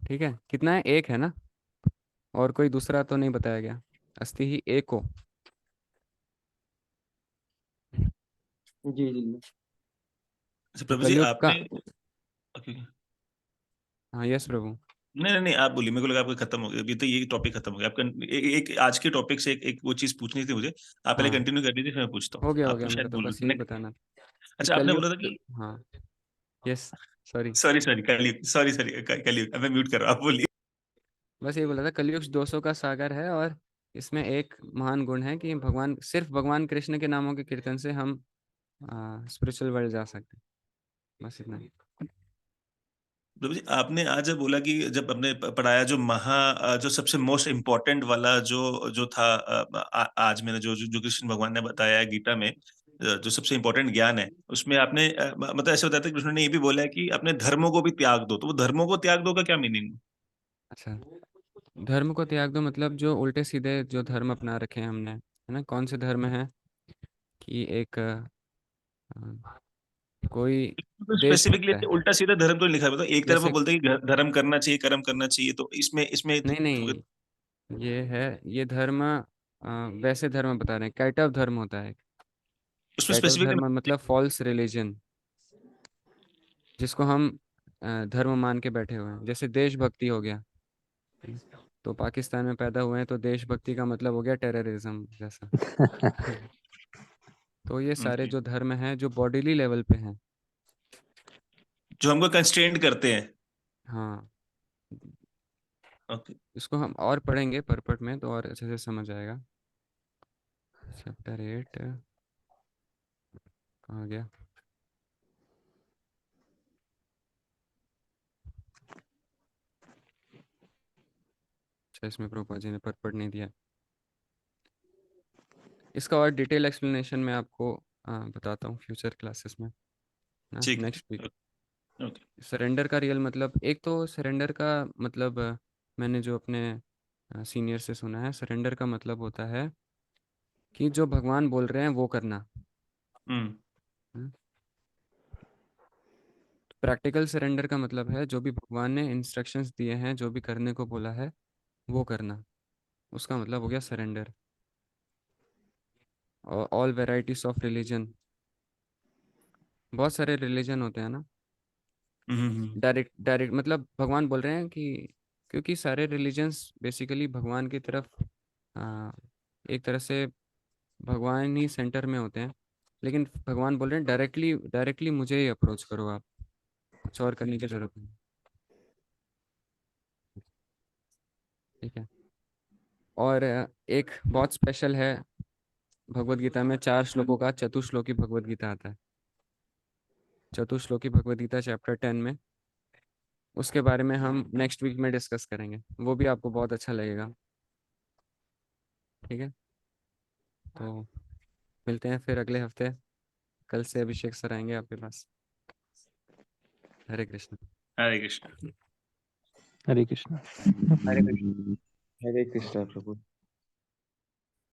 ठीक है, कितना है? एक है ना, और कोई दूसरा तो नहीं बताया गया। अस्ति ही एको। जी जी। अच्छा तो प्रभु जी कलयुग का। आपने ओके। हाँ यस प्रभु। नहीं नहीं नहीं, आप बोलिए, मेरे को लगा आपका खत्म हो गया, अभी तो ये टॉपिक खत्म हो गया आपका। एक आज के टॉपिक से एक वो चीज पूछनी थी मुझे। आप पहले हाँ कंटिन्यू कर लीजिए, फिर मैं पूछता हूँ। हो आप गया मेरा शायद तो, बोल बस रहे थे यही नहीं। बताना था कि अच्छा, आपने बोला था कलयुग। कि हाँ यस, सॉरी। सॉरी सॉरी कलयुग, सॉरी सॉरी कलयुग, अब मैं म्यूट कर रहा हूँ, आप बोलिए। बस ये बोला था, कलयुग दोषों का सागर है, और इसमें एक महान गुण है कि भगवान, सिर्फ भगवान कृष्ण के नामों के कीर्तन से हम स्पिरिचुअल वर्ल्ड जा सकते हैं। बस इतना ही। प्रभु जी आपने आज जब बोला कि जब हमने पढ़ाया जो जो सबसे मोस्ट इम्पोर्टेंट वाला जो था, आज मैंने जो कृष्ण भगवान ने बताया है गीता में, जो सबसे इम्पोर्टेंट ज्ञान है उसमें आपने मतलब ऐसे बताया था, कृष्ण ने ये भी बोला है कि अपने धर्मों को भी त्याग दो। तो वो धर्मों को त्याग दो का क्या मीनिंग? अच्छा, धर्म को त्याग दो मतलब जो उल्टे सीधे जो धर्म अपना रखे हैं हमने, है ना। कौन से धर्म है कि एक कोई तो देश स्पेसिफिकली होता है। उल्टा सीधा धर्म तो नहीं लिखा है, तो एक तरफ वो जैसे, बोलते हैं कि धर्म करना चाहिए, कर्म करना चाहिए, तो इसमें इसमें नहीं नहीं, ये है, ये धर्म वैसे धर्म बता रहे हैं, कैटव धर्म होता है। उसमें कैटव स्पेसिफिकली धर्म मतलब फॉल्स रिलीजन, जिसको हम धर्म मान के बैठे हुए हैं। जैसे देशभक्ति हो गया, तो पाकिस्तान में पैदा हुए हैं तो देशभक्ति का मतलब हो गया टेररिज्म जैसा। तो ये सारे जो धर्म हैं जो बॉडीली लेवल पे हैं। जो हमको कंस्ट्रेंट करते हैं। हाँ, ओके। इसको हम और पढ़ेंगे परपट में तो और अच्छे से समझ आएगा। चैप्टर 8 कहाँ गया? अच्छा, इसमें प्रभुपाद जी ने परपट नहीं दिया। इसका और डिटेल एक्सप्लेनेशन मैं आपको बताता हूँ फ्यूचर क्लासेस में ना, ठीक नेक्स्ट वीक। है। ओके। सरेंडर का रियल मतलब, एक तो सरेंडर का मतलब मैंने जो अपने सीनियर से सुना है, सरेंडर का मतलब होता है कि जो भगवान बोल रहे हैं वो करना। हम्म। प्रैक्टिकल सरेंडर का मतलब है जो भी भगवान ने इंस्ट्रक्शंस दिए हैं, जो भी करने को बोला है वो करना, उसका मतलब हो गया सरेंडर। और ऑल वेराइटीज ऑफ रिलीजन, बहुत सारे रिलीजन होते हैं ना। हम्म। डायरेक्ट डायरेक्ट मतलब भगवान बोल रहे हैं कि, क्योंकि सारे रिलीजन्स बेसिकली भगवान की तरफ एक तरह से भगवान ही सेंटर में होते हैं। लेकिन भगवान बोल रहे हैं डायरेक्टली डायरेक्टली मुझे ही अप्रोच करो आप, कुछ और करने की जरूरत नहीं। ठीक है। और एक बहुत स्पेशल है, भगवत गीता में 4 श्लोकों का चतुश्लोकी भगवत गीता आता है। चतुश्लोकी भगवत गीता चैप्टर 10 में, उसके बारे में हम नेक्स्ट वीक में डिस्कस करेंगे, वो भी आपको बहुत अच्छा लगेगा। ठीक है, तो मिलते हैं फिर अगले हफ्ते। कल से अभिषेक सर आएंगे आपके पास। हरे कृष्ण। हरे कृष्ण। हरे कृष्ण। हरे कृष्णा प्रभु।